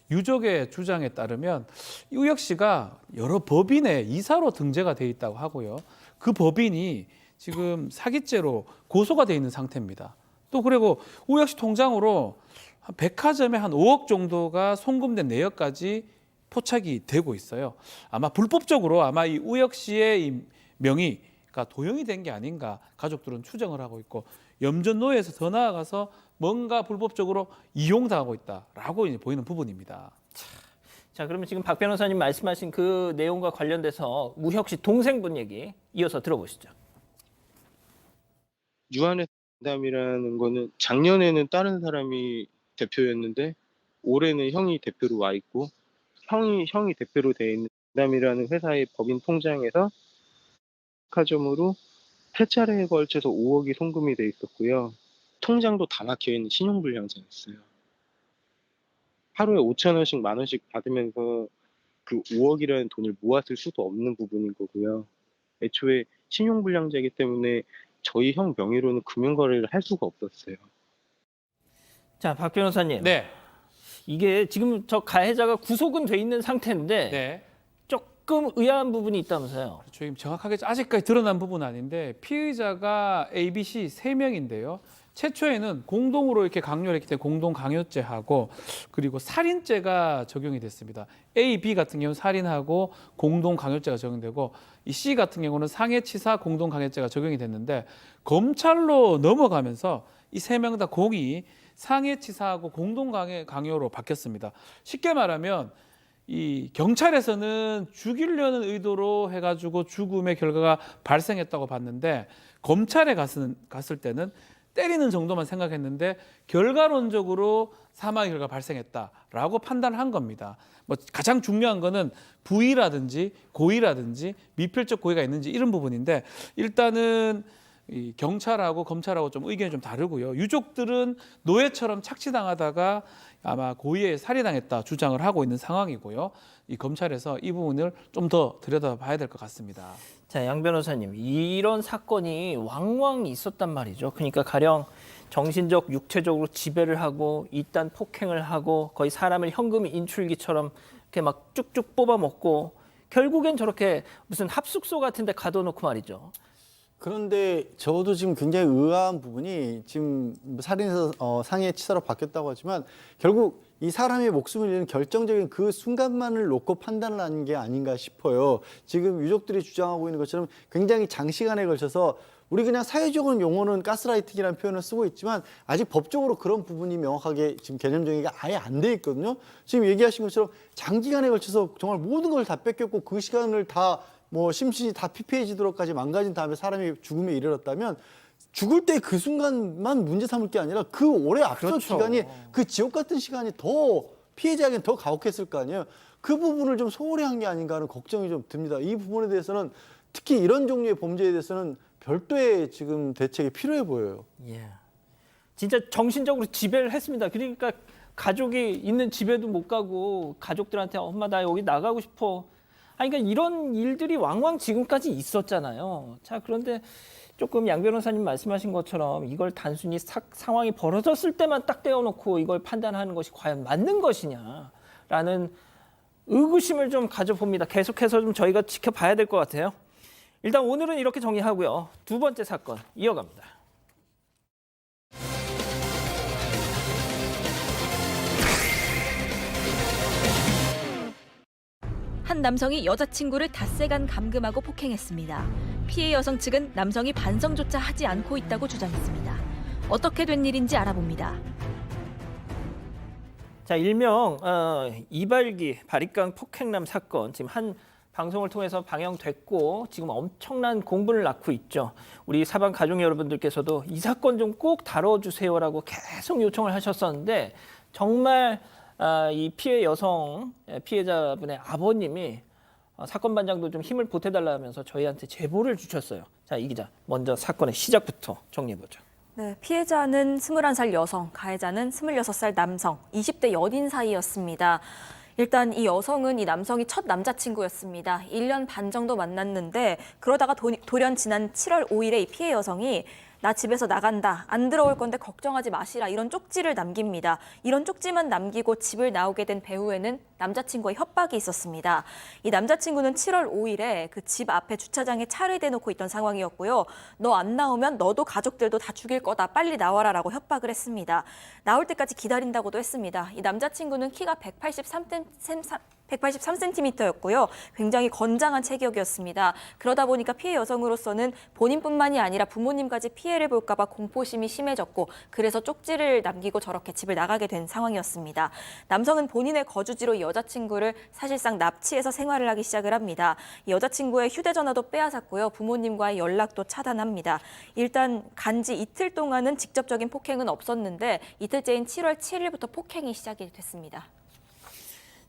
유족의 주장에 따르면 우혁 씨가 여러 법인에 이사로 등재가 돼 있다고 하고요. 그 법인이 지금 사기죄로 고소가 돼 있는 상태입니다. 또 그리고 우혁 씨 통장으로 백화점에 한 5억 정도가 송금된 내역까지 포착이 되고 있어요. 아마 불법적으로 이 우혁 씨의 이 명의가 도용이 된 게 아닌가 가족들은 추정을 하고 있고 염전노예에서 더 나아가서 뭔가 불법적으로 이용당하고 있다라고 이제 보이는 부분입니다. 자, 그러면 지금 박 변호사님 말씀하신 그 내용과 관련돼서 우혁 씨 동생분 얘기 이어서 들어보시죠. 유한의 담이라는 거는 작년에는 다른 사람이 대표였는데 올해는 형이 대표로 와 있고 형이 대표로 돼 있는 담이라는 회사의 법인 통장에서 백화점으로 3차례에 걸쳐서 5억이 송금이 돼 있었고요. 통장도 다 막혀 있는 신용불량자였어요. 하루에 5,000원씩 10,000원씩 받으면서 그 5억이라는 돈을 모았을 수도 없는 부분인 거고요. 애초에 신용불량자이기 때문에 저희 형 명의로는 금융거래를 할 수가 없었어요. 자, 박 변호사님. 네. 이게 지금 저 가해자가 구속은 돼 있는 상태인데 네. 조금 의아한 부분이 있다면서요. 지금 정확하게 아직까지 드러난 부분은 아닌데 피의자가 A, B, C 3명인데요. 최초에는 공동으로 이렇게 강요를 했기 때문에 공동 강요죄하고 그리고 살인죄가 적용이 됐습니다. A, B 같은 경우는 살인하고 공동 강요죄가 적용되고 이 C 같은 경우는 상해치사 공동 강요죄가 적용이 됐는데 검찰로 넘어가면서 이 3명 다 공이 상해치사하고 공동 강요로 바뀌었습니다. 쉽게 말하면 이 경찰에서는 죽이려는 의도로 해가지고 죽음의 결과가 발생했다고 봤는데 검찰에 갔을 때는 때리는 정도만 생각했는데 결과론적으로 사망의 결과가 발생했다라고 판단한 겁니다. 뭐 가장 중요한 거는 부위라든지 고의라든지 미필적 고의가 있는지 이런 부분인데 일단은 이 경찰하고 검찰하고 좀 의견이 좀 다르고요. 유족들은 노예처럼 착취당하다가 아마 고의에 살해당했다 주장을 하고 있는 상황이고요. 이 검찰에서 이 부분을 좀 더 들여다봐야 될 것 같습니다. 자, 양 변호사님, 이런 사건이 왕왕 있었단 말이죠. 그러니까 가령 정신적, 육체적으로 지배를 하고 이딴 폭행을 하고 거의 사람을 현금 인출기처럼 이렇게 막 쭉쭉 뽑아먹고 결국엔 저렇게 무슨 합숙소 같은 데 가둬놓고 말이죠. 그런데 저도 지금 굉장히 의아한 부분이 지금 살인에서 상해 치사로 바뀌었다고 하지만 결국 이 사람의 목숨을 잃는 결정적인 그 순간만을 놓고 판단을 하는 게 아닌가 싶어요. 지금 유족들이 주장하고 있는 것처럼 굉장히 장시간에 걸쳐서 우리 그냥 사회적인 용어는 가스라이팅이라는 표현을 쓰고 있지만 아직 법적으로 그런 부분이 명확하게 지금 개념 정의가 아예 안 돼 있거든요. 지금 얘기하신 것처럼 장기간에 걸쳐서 정말 모든 걸 다 뺏겼고 그 시간을 다 뭐 심신이 다 피폐해지도록까지 망가진 다음에 사람이 죽음에 이르렀다면 죽을 때 그 순간만 문제 삼을 게 아니라 그 오래 앞서 그렇죠. 기간이 그 지옥 같은 시간이 더 피해자에게는 더 가혹했을 거 아니에요. 그 부분을 좀 소홀히 한 게 아닌가 하는 걱정이 좀 듭니다. 이 부분에 대해서는 특히 이런 종류의 범죄에 대해서는 별도의 지금 대책이 필요해 보여요. 예. 진짜 정신적으로 지배를 했습니다. 그러니까 가족이 있는 집에도 못 가고 가족들한테 엄마 나 여기 나가고 싶어. 아니, 그러니까 이런 일들이 왕왕 지금까지 있었잖아요. 자, 그런데 조금 양 변호사님 말씀하신 것처럼 이걸 단순히 상황이 벌어졌을 때만 딱 떼어놓고 이걸 판단하는 것이 과연 맞는 것이냐라는 의구심을 좀 가져봅니다. 계속해서 좀 저희가 지켜봐야 될 것 같아요. 일단 오늘은 이렇게 정리하고요. 두 번째 사건 이어갑니다. 한 남성이 여자친구를 닷새간 감금하고 폭행했습니다. 피해 여성 측은 남성이 반성조차 하지 않고 있다고 주장했습니다. 어떻게 된 일인지 알아봅니다. 자, 일명 이발기 바리깡 폭행남 사건 지금 한 방송을 통해서 방영됐고 지금 엄청난 공분을 낳고 있죠. 우리 사방 가족 여러분들께서도 이 사건 좀 꼭 다뤄주세요라고 계속 요청을 하셨었는데 정말 이 피해 여성 피해자분의 아버님이 사건 반장도 좀 힘을 보태달라면서 저희한테 제보를 주셨어요. 자, 이 기자 먼저 사건의 시작부터 정리해보죠. 네, 피해자는 21살 여성, 가해자는 26살 남성, 20대 연인 사이였습니다. 일단 이 여성은 이 남성이 첫 남자친구였습니다. 1년 반 정도 만났는데 그러다가 돌연 지난 7월 5일에 이 피해 여성이 나 집에서 나간다. 안 들어올 건데 걱정하지 마시라. 이런 쪽지를 남깁니다. 이런 쪽지만 남기고 집을 나오게 된 배후에는 남자친구의 협박이 있었습니다. 이 남자친구는 7월 5일에 그 집 앞에 주차장에 차를 대놓고 있던 상황이었고요. 너 안 나오면 너도 가족들도 다 죽일 거다. 빨리 나와라라고 협박을 했습니다. 나올 때까지 기다린다고도 했습니다. 이 남자친구는 키가 183cm였고요. 굉장히 건장한 체격이었습니다. 그러다 보니까 피해 여성으로서는 본인뿐만이 아니라 부모님까지 피해를 볼까 봐 공포심이 심해졌고 그래서 쪽지를 남기고 저렇게 집을 나가게 된 상황이었습니다. 남성은 본인의 거주지로 이 여자친구를 사실상 납치해서 생활을 하기 시작을 합니다. 이 여자친구의 휴대전화도 빼앗았고요. 부모님과의 연락도 차단합니다. 일단 간지 이틀 동안은 직접적인 폭행은 없었는데 이틀째인 7월 7일부터 폭행이 시작이 됐습니다.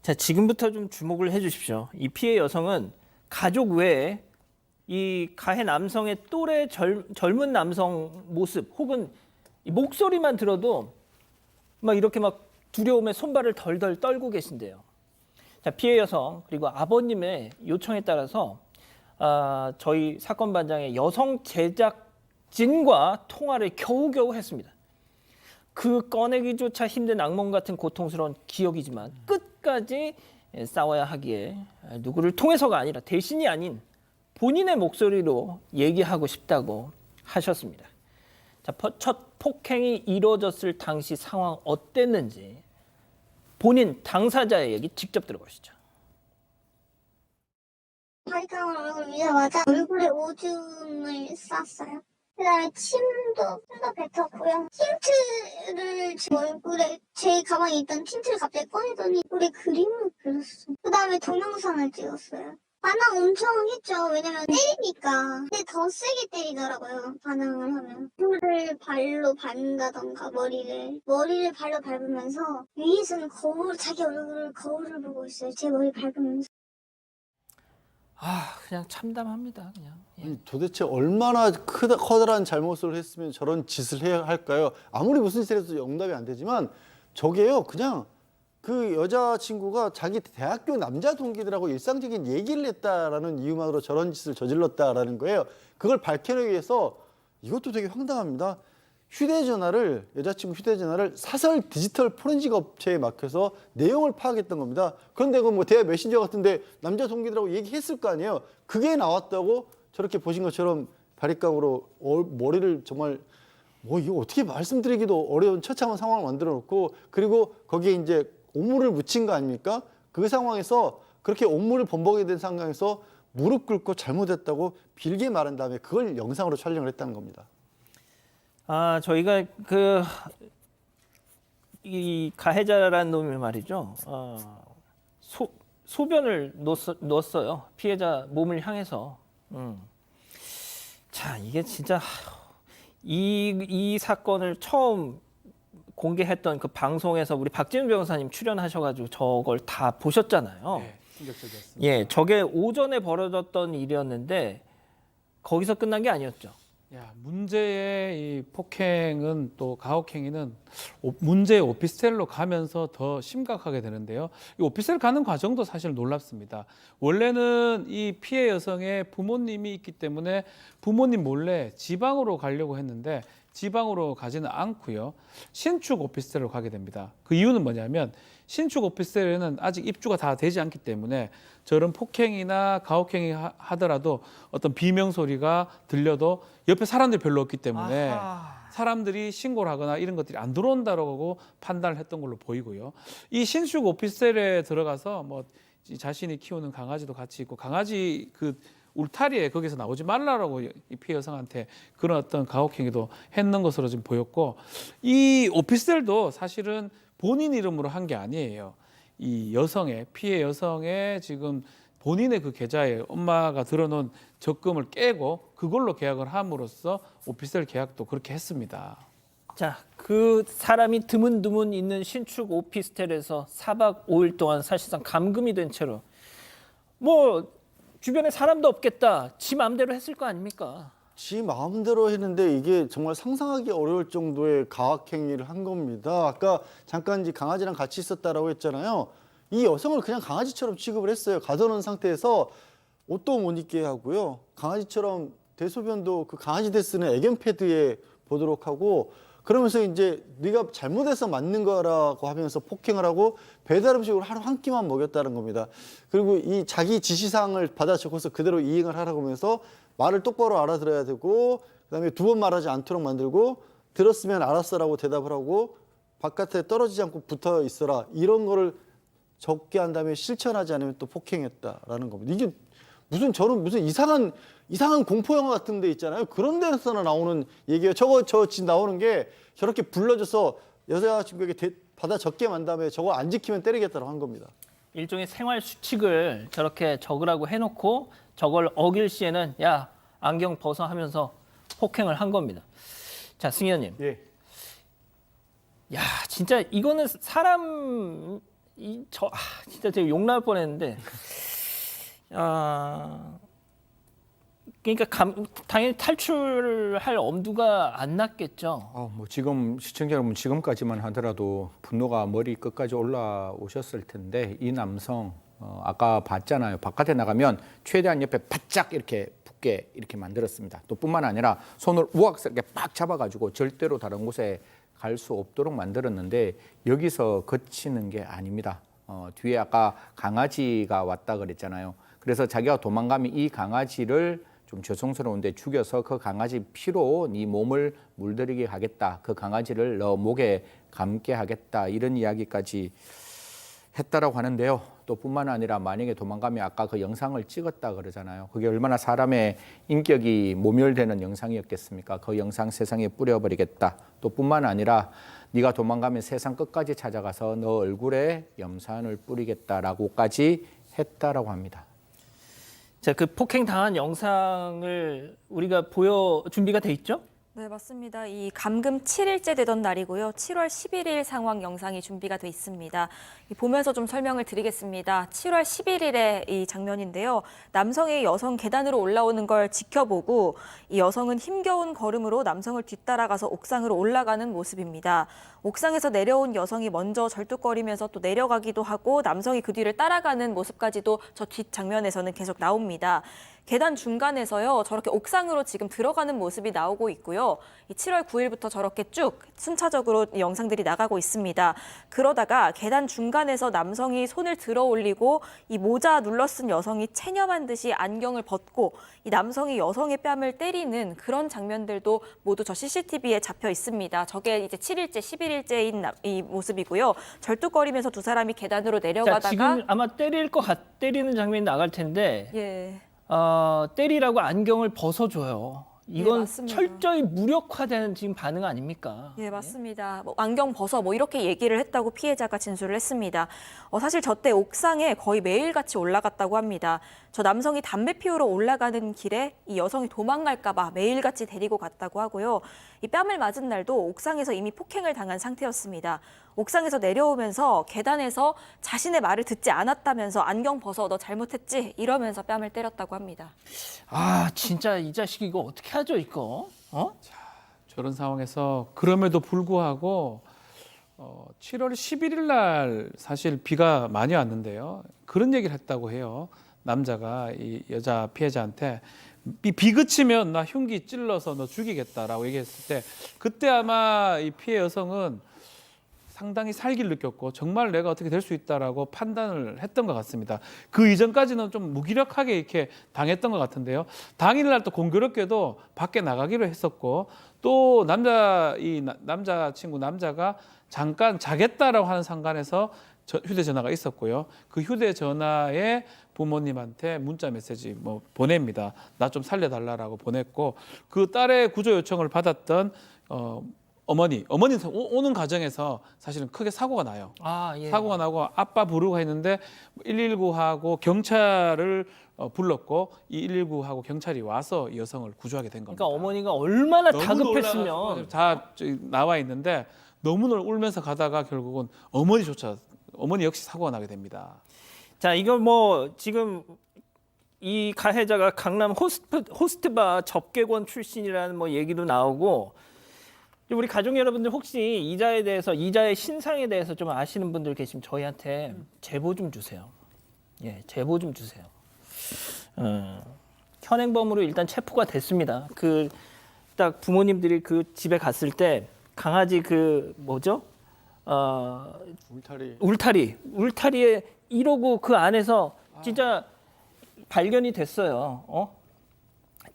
자, 지금부터 좀 주목을 해주십시오. 이 피해 여성은 가족 외에 이 가해 남성의 또래 젊은 남성 모습 혹은 이 목소리만 들어도 막 이렇게 막 두려움에 손발을 덜덜 떨고 계신데요. 자, 피해 여성 그리고 아버님의 요청에 따라서 저희 사건 반장의 여성 제작진과 통화를 겨우겨우 했습니다. 그 꺼내기조차 힘든 악몽 같은 고통스러운 기억이지만 끝까지 싸워야 하기에 누구를 통해서가 아니라 대신이 아닌 본인의 목소리로 얘기하고 싶다고 하셨습니다. 자, 첫 폭행이 이루어졌을 당시 상황 어땠는지 본인 당사자의 얘기 직접 들어보시죠. 바리깡을 얼굴 위자마자 얼굴에 오줌을 쌌어요. 그다음에 침도 뱉었고요. 틴트를 제 얼굴에 제 가방에 있던 틴트를 갑자기 꺼내더니 얼굴에 그림을 그렸어. 그다음에 동영상을 찍었어요. 반항 엄청 하겠죠. 왜냐면 때리니까. 근데 더 세게 때리더라고요. 반항을 하면. 물을 발로 밟는다던가 머리를 발로 밟으면서 위에서는 자기 얼굴을 거울을 보고 있어요. 제 머리 밟으면서. 그냥 참담합니다. 그냥. 예. 아니, 도대체 얼마나 커다란 잘못을 했으면 저런 짓을 해야 할까요? 아무리 무슨 짓을 해도 용납이 안 되지만 저게요, 그냥 그 여자친구가 자기 대학교 남자 동기들하고 일상적인 얘기를 했다라는 이유만으로 저런 짓을 저질렀다라는 거예요. 그걸 밝혀내기 위해서 이것도 되게 황당합니다. 여자친구 휴대전화를 사설 디지털 포렌식 업체에 맡겨서 내용을 파악했던 겁니다. 그런데 그 뭐 대화 메신저 같은데 남자 동기들하고 얘기했을 거 아니에요. 그게 나왔다고 저렇게 보신 것처럼 바리깡으로 머리를 정말 이거 어떻게 말씀드리기도 어려운 처참한 상황을 만들어 놓고, 그리고 거기에 이제 옷물을 묻힌 거 아닙니까? 그 상황에서 그렇게 옷물을 범벅이 된 상황에서 무릎 꿇고 잘못했다고 빌게 말한 다음에 그걸 영상으로 촬영을 했다는 겁니다. 저희가 이 가해자라는 놈이 말이죠. 소변을 넣었어요. 피해자 몸을 향해서. 자, 이게 진짜 이 사건을 처음 공개했던 그 방송에서 우리 박재민 변호사님 출연하셔가지고 저걸 다 보셨잖아요. 네, 충격적이었습니다. 예, 저게 오전에 벌어졌던 일이었는데 거기서 끝난 게 아니었죠. 문제의 이 폭행은 또 가혹행위는 문제의 오피스텔로 가면서 더 심각하게 되는데요. 이 오피스텔 가는 과정도 사실 놀랍습니다. 원래는 이 피해 여성의 부모님이 있기 때문에 부모님 몰래 지방으로 가려고 했는데 지방으로 가지는 않고요. 신축 오피스텔로 가게 됩니다. 그 이유는 뭐냐면 신축 오피스텔에는 아직 입주가 다 되지 않기 때문에 저런 폭행이나 가혹행위 하더라도 어떤 비명 소리가 들려도 옆에 사람들이 별로 없기 때문에 사람들이 신고를 하거나 이런 것들이 안 들어온다라고 판단을 했던 걸로 보이고요. 이 신축 오피스텔에 들어가서 뭐 자신이 키우는 강아지도 같이 있고 강아지 그 울타리에 거기서 나오지 말라라고 이 피해 여성한테 그런 어떤 가혹행위도 했는 것으로 지금 보였고, 이 오피스텔도 사실은 본인 이름으로 한 게 아니에요. 이 여성의 피해 여성의 지금 본인의 그 계좌에 엄마가 들어놓은 적금을 깨고 그걸로 계약을 함으로써 오피스텔 계약도 그렇게 했습니다. 자, 그 사람이 드문드문 있는 신축 오피스텔에서 4박 5일 동안 사실상 감금이 된 채로 주변에 사람도 없겠다. 지 마음대로 했을 거 아닙니까? 지 마음대로 했는데 이게 정말 상상하기 어려울 정도의 가학행위를 한 겁니다. 아까 잠깐 강아지랑 같이 있었다라고 했잖아요. 이 여성을 그냥 강아지처럼 취급을 했어요. 가둬놓은 상태에서 옷도 못 입게 하고요. 강아지처럼 대소변도 그 강아지들 쓰는 애견 패드에 보도록 하고, 그러면서 이제 네가 잘못해서 맞는 거라고 하면서 폭행을 하고 배달 음식을 하루 한 끼만 먹였다는 겁니다. 그리고 이 자기 지시사항을 받아 적어서 그대로 이행을 하라고 하면서 말을 똑바로 알아들어야 되고, 그다음에 2번 말하지 않도록 만들고, 들었으면 알았어라고 대답을 하고 바깥에 떨어지지 않고 붙어 있어라, 이런 거를 적게 한 다음에 실천하지 않으면 또 폭행했다라는 겁니다. 이게 저는 무슨 이상한 공포 영화 같은 데 있잖아요. 그런 데서나 나오는 얘기예요. 저 지금 나오는 게 저렇게 불러줘서 여자친구에게 받아 적게 만 다음에 저거 안 지키면 때리겠다고 한 겁니다. 일종의 생활 수칙을 저렇게 적으라고 해놓고 저걸 어길 시에는 야, 안경 벗어 하면서 폭행을 한 겁니다. 자, 승 의원님. 예. 야, 진짜 이거는 진짜 제가 욕 나올 뻔했는데. 그러니까 당연히 탈출할 엄두가 안 났겠죠. 지금 시청자 여러분 지금까지만 하더라도 분노가 머리 끝까지 올라오셨을 텐데, 이 남성 아까 봤잖아요. 바깥에 나가면 최대한 옆에 바짝 이렇게 붙게 이렇게 만들었습니다. 또 뿐만 아니라 손을 우악스럽게 빡 잡아가지고 절대로 다른 곳에 갈 수 없도록 만들었는데, 여기서 그치는 게 아닙니다. 뒤에 아까 강아지가 왔다 그랬잖아요. 그래서 자기가 도망가면 이 강아지를 좀 죄송스러운데 죽여서 그 강아지 피로 네 몸을 물들이게 하겠다. 그 강아지를 너 목에 감게 하겠다. 이런 이야기까지 했다라고 하는데요. 또 뿐만 아니라 만약에 도망가면 아까 그 영상을 찍었다 그러잖아요. 그게 얼마나 사람의 인격이 모멸되는 영상이었겠습니까? 그 영상 세상에 뿌려버리겠다. 또 뿐만 아니라 네가 도망가면 세상 끝까지 찾아가서 너 얼굴에 염산을 뿌리겠다라고까지 했다라고 합니다. 자, 그 폭행 당한 영상을 우리가 준비가 돼 있죠? 네, 맞습니다. 이 감금 7일째 되던 날이고요. 7월 11일 상황 영상이 준비가 돼 있습니다. 보면서 좀 설명을 드리겠습니다. 7월 11일의 이 장면인데요. 남성이 여성 계단으로 올라오는 걸 지켜보고 이 여성은 힘겨운 걸음으로 남성을 뒤따라가서 옥상으로 올라가는 모습입니다. 옥상에서 내려온 여성이 먼저 절뚝거리면서 또 내려가기도 하고 남성이 그 뒤를 따라가는 모습까지도 저 뒷 장면에서는 계속 나옵니다. 계단 중간에서요, 저렇게 옥상으로 지금 들어가는 모습이 나오고 있고요. 이 7월 9일부터 저렇게 쭉 순차적으로 영상들이 나가고 있습니다. 그러다가 계단 중간에서 남성이 손을 들어 올리고 이 모자 눌러쓴 여성이 체념한 듯이 안경을 벗고 이 남성이 여성의 뺨을 때리는 그런 장면들도 모두 저 CCTV에 잡혀 있습니다. 저게 이제 7일째, 11일째인 이 모습이고요. 절뚝거리면서 두 사람이 계단으로 내려가다가 자, 지금 아마 때리는 장면이 나갈 텐데 예. 때리라고 안경을 벗어줘요. 이건 맞습니다. 철저히 무력화된 지금 반응 아닙니까? 예, 맞습니다. 뭐 안경 벗어 뭐 이렇게 얘기를 했다고 피해자가 진술을 했습니다. 사실 저 때 옥상에 거의 매일같이 올라갔다고 합니다. 저 남성이 담배 피우러 올라가는 길에 이 여성이 도망갈까 봐 매일같이 데리고 갔다고 하고요. 이 뺨을 맞은 날도 옥상에서 이미 폭행을 당한 상태였습니다. 옥상에서 내려오면서 계단에서 자신의 말을 듣지 않았다면서 안경 벗어 너 잘못했지 이러면서 뺨을 때렸다고 합니다. 아, 진짜 이 자식 이거 어떻게 하죠, 이거? 저런 상황에서 그럼에도 불구하고 7월 11일 날 사실 비가 많이 왔는데요. 그런 얘기를 했다고 해요. 남자가 이 여자 피해자한테 비 그치면 나 흉기 찔러서 너 죽이겠다라고 얘기했을 때 그때 아마 이 피해 여성은 상당히 살기를 느꼈고 정말 내가 어떻게 될 수 있다라고 판단을 했던 것 같습니다. 그 이전까지는 좀 무기력하게 이렇게 당했던 것 같은데요. 당일날 또 공교롭게도 밖에 나가기로 했었고 또 남자가 잠깐 자겠다라고 하는 상관에서 휴대전화가 있었고요. 그 휴대전화에 부모님한테 문자 메시지 보냅니다. 나 좀 살려달라고 보냈고 그 딸의 구조 요청을 받았던 어머니는 오는 과정에서 사실은 크게 사고가 나요. 사고가 나고 아빠 부르고 했는데 119하고 경찰을 불렀고 이 119하고 경찰이 와서 이 여성을 구조하게 된 겁니다. 그러니까 어머니가 얼마나 다급했으면 다 나와 있는데 너무나 울면서 가다가 결국은 어머니 역시 사고가 나게 됩니다. 자, 이거 지금 이 가해자가 강남 호스트바 접객원 출신이라는 얘기도 나오고 우리 가족 여러분들 혹시 이자의 신상에 대해서 좀 아시는 분들 계시면 저희한테 제보 좀 주세요. 예, 제보 좀 주세요. 현행범으로 일단 체포가 됐습니다. 딱 부모님들이 그 집에 갔을 때 강아지 울타리에 이러고 그 안에서 진짜 발견이 됐어요.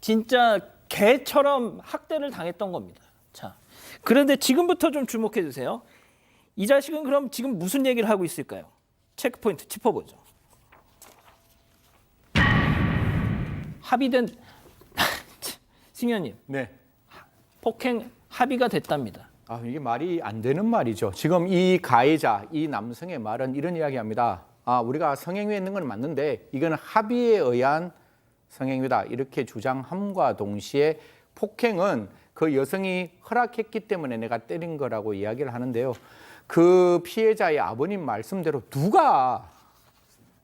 진짜 개처럼 학대를 당했던 겁니다. 자, 그런데 지금부터 좀 주목해 주세요. 이 자식은 그럼 지금 무슨 얘기를 하고 있을까요? 체크포인트 짚어보죠. 합의된 승현님, 네. 폭행 합의가 됐답니다. 이게 말이 안 되는 말이죠. 지금 이 가해자, 이 남성의 말은 이런 이야기합니다. 우리가 성행위했는 건 맞는데 이건 합의에 의한 성행위다. 이렇게 주장함과 동시에 폭행은 그 여성이 허락했기 때문에 내가 때린 거라고 이야기를 하는데요. 그 피해자의 아버님 말씀대로 누가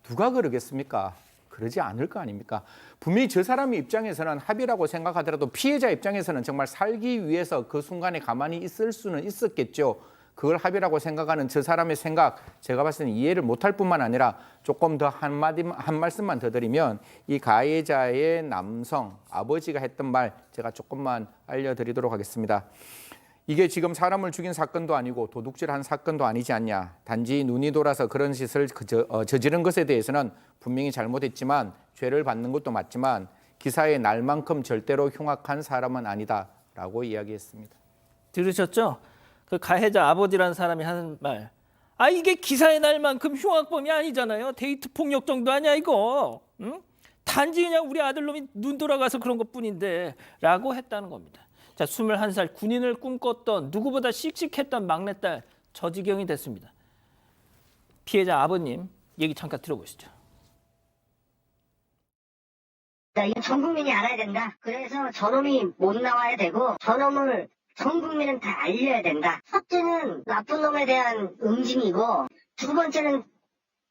그러겠습니까? 그러지 않을 거 아닙니까? 분명히 저 사람의 입장에서는 합의라고 생각하더라도 피해자 입장에서는 정말 살기 위해서 그 순간에 가만히 있을 수는 있었겠죠. 그걸 합의라고 생각하는 저 사람의 생각, 제가 봤을 때는 이해를 못할 뿐만 아니라 조금 더 한 말씀만 더 드리면 이 가해자의 남성 아버지가 했던 말 제가 조금만 알려드리도록 하겠습니다. 이게 지금 사람을 죽인 사건도 아니고 도둑질한 사건도 아니지 않냐. 단지 눈이 돌아서 그런 짓을 저지른 것에 대해서는 분명히 잘못했지만 죄를 받는 것도 맞지만 기사의 날만큼 절대로 흉악한 사람은 아니다라고 이야기했습니다. 들으셨죠? 그 가해자 아버지라는 사람이 하는 말. 이게 기사의 날만큼 흉악범이 아니잖아요. 데이트 폭력 정도 아니야 이거. 응? 단지 그냥 우리 아들놈이 눈 돌아가서 그런 것뿐인데 라고 했다는 겁니다. 자, 21살 군인을 꿈꿨던 누구보다 씩씩했던 막내딸 저지경이 됐습니다. 피해자 아버님 얘기 잠깐 들어보시죠. 이건 전 국민이 알아야 된다. 그래서 저놈이 못 나와야 되고 저놈을 전 국민은 다 알려야 된다. 첫째는 나쁜 놈에 대한 응징이고 두 번째는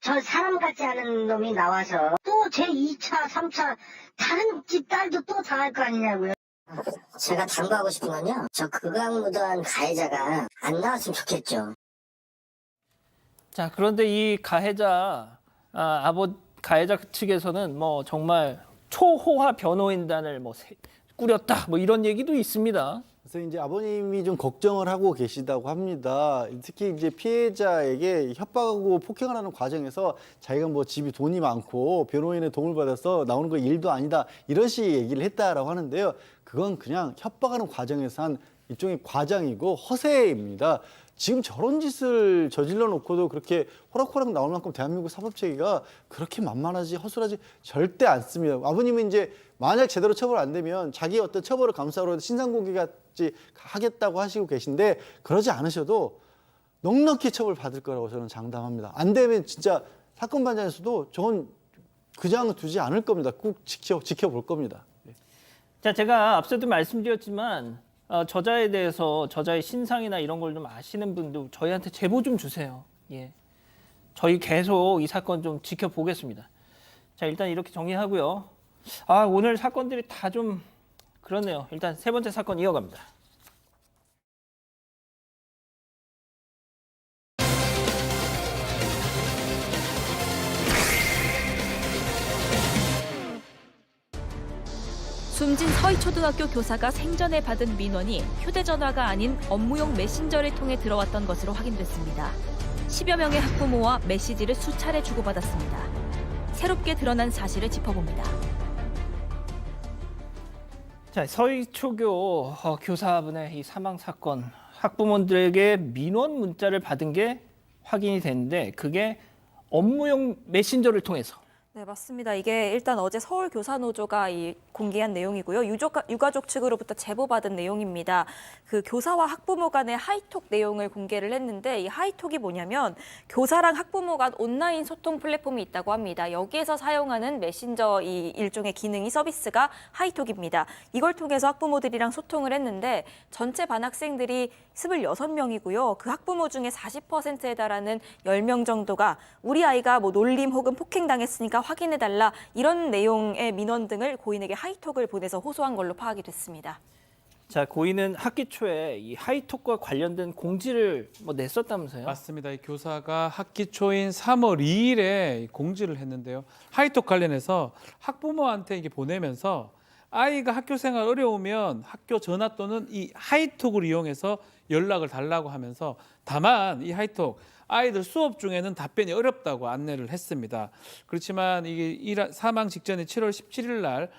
저 사람 같지 않은 놈이 나와서 또 제 2차, 3차 다른 집 딸도 또 당할 거 아니냐고요. 제가 당부하고 싶은 건요. 저 극악무도한 가해자가 안 나왔으면 좋겠죠. 자, 그런데 이 가해자 가해자 측에서는 뭐 정말 초호화 변호인단을 뭐 꾸렸다 뭐 이런 얘기도 있습니다. 그래서 이제 아버님이 좀 걱정을 하고 계시다고 합니다. 특히 이제 피해자에게 협박하고 폭행을 하는 과정에서 자기가 뭐 집이 돈이 많고 변호인의 도움을 받아서 나오는 거 일도 아니다 이런 식의 얘기를 했다라고 하는데요. 그건 그냥 협박하는 과정에서 한 일종의 과장이고 허세입니다. 지금 저런 짓을 저질러 놓고도 그렇게 호락호락 나올 만큼 대한민국 사법체계가 그렇게 만만하지 허술하지 절대 않습니다. 아버님은 이제 만약 제대로 처벌 안 되면 자기 어떤 처벌을 감수하러 신상공개까지 하겠다고 하시고 계신데 그러지 않으셔도 넉넉히 처벌 받을 거라고 저는 장담합니다. 안 되면 진짜 사건 반장에서도 저건 그냥 두지 않을 겁니다. 꼭 지켜볼 겁니다. 자, 제가 앞서도 말씀드렸지만 저자에 대해서 저자의 신상이나 이런 걸 좀 아시는 분들 저희한테 제보 좀 주세요. 예, 저희 계속 이 사건 좀 지켜보겠습니다. 자, 일단 이렇게 정리하고요. 오늘 사건들이 다 좀 그렇네요. 일단 세 번째 사건 이어갑니다. 숨진 서희초등학교 교사가 생전에 받은 민원이 휴대전화가 아닌 업무용 메신저를 통해 들어왔던 것으로 확인됐습니다. 10여 명의 학부모와 메시지를 수차례 주고받았습니다. 새롭게 드러난 사실을 짚어봅니다. 자, 서희초교 교사분의 이 사망 사건, 학부모들에게 민원 문자를 받은 게 확인이 됐는데 그게 업무용 메신저를 통해서. 네, 맞습니다. 이게 일단 어제 서울교사노조가 공개한 내용이고요. 유가족 측으로부터 제보받은 내용입니다. 그 교사와 학부모 간의 하이톡 내용을 공개를 했는데 이 하이톡이 뭐냐면 교사랑 학부모 간 온라인 소통 플랫폼이 있다고 합니다. 여기에서 사용하는 메신저 이 일종의 기능이 서비스가 하이톡입니다. 이걸 통해서 학부모들이랑 소통을 했는데 전체 반 학생들이 26명이고요. 그 학부모 중에 40%에 달하는 10명 정도가 우리 아이가 뭐 놀림 혹은 폭행당했으니까 확인해달라 이런 내용의 민원 등을 고인에게 하이톡을 보내서 호소한 걸로 파악이 됐습니다. 자, 고인은 학기 초에 이 하이톡과 관련된 공지를 뭐 냈었다면서요? 맞습니다. 이 교사가 학기 초인 3월 2일에 공지를 했는데요. 하이톡 관련해서 학부모한테 이게 보내면서 아이가 학교 생활 어려우면 학교 전화 또는 이 하이톡을 이용해서 연락을 달라고 하면서 다만 이 하이톡 아이들 수업 중에는 답변이 어렵다고 안내를 했습니다. 그렇지만 이게 사망 직전에 7월 17일 날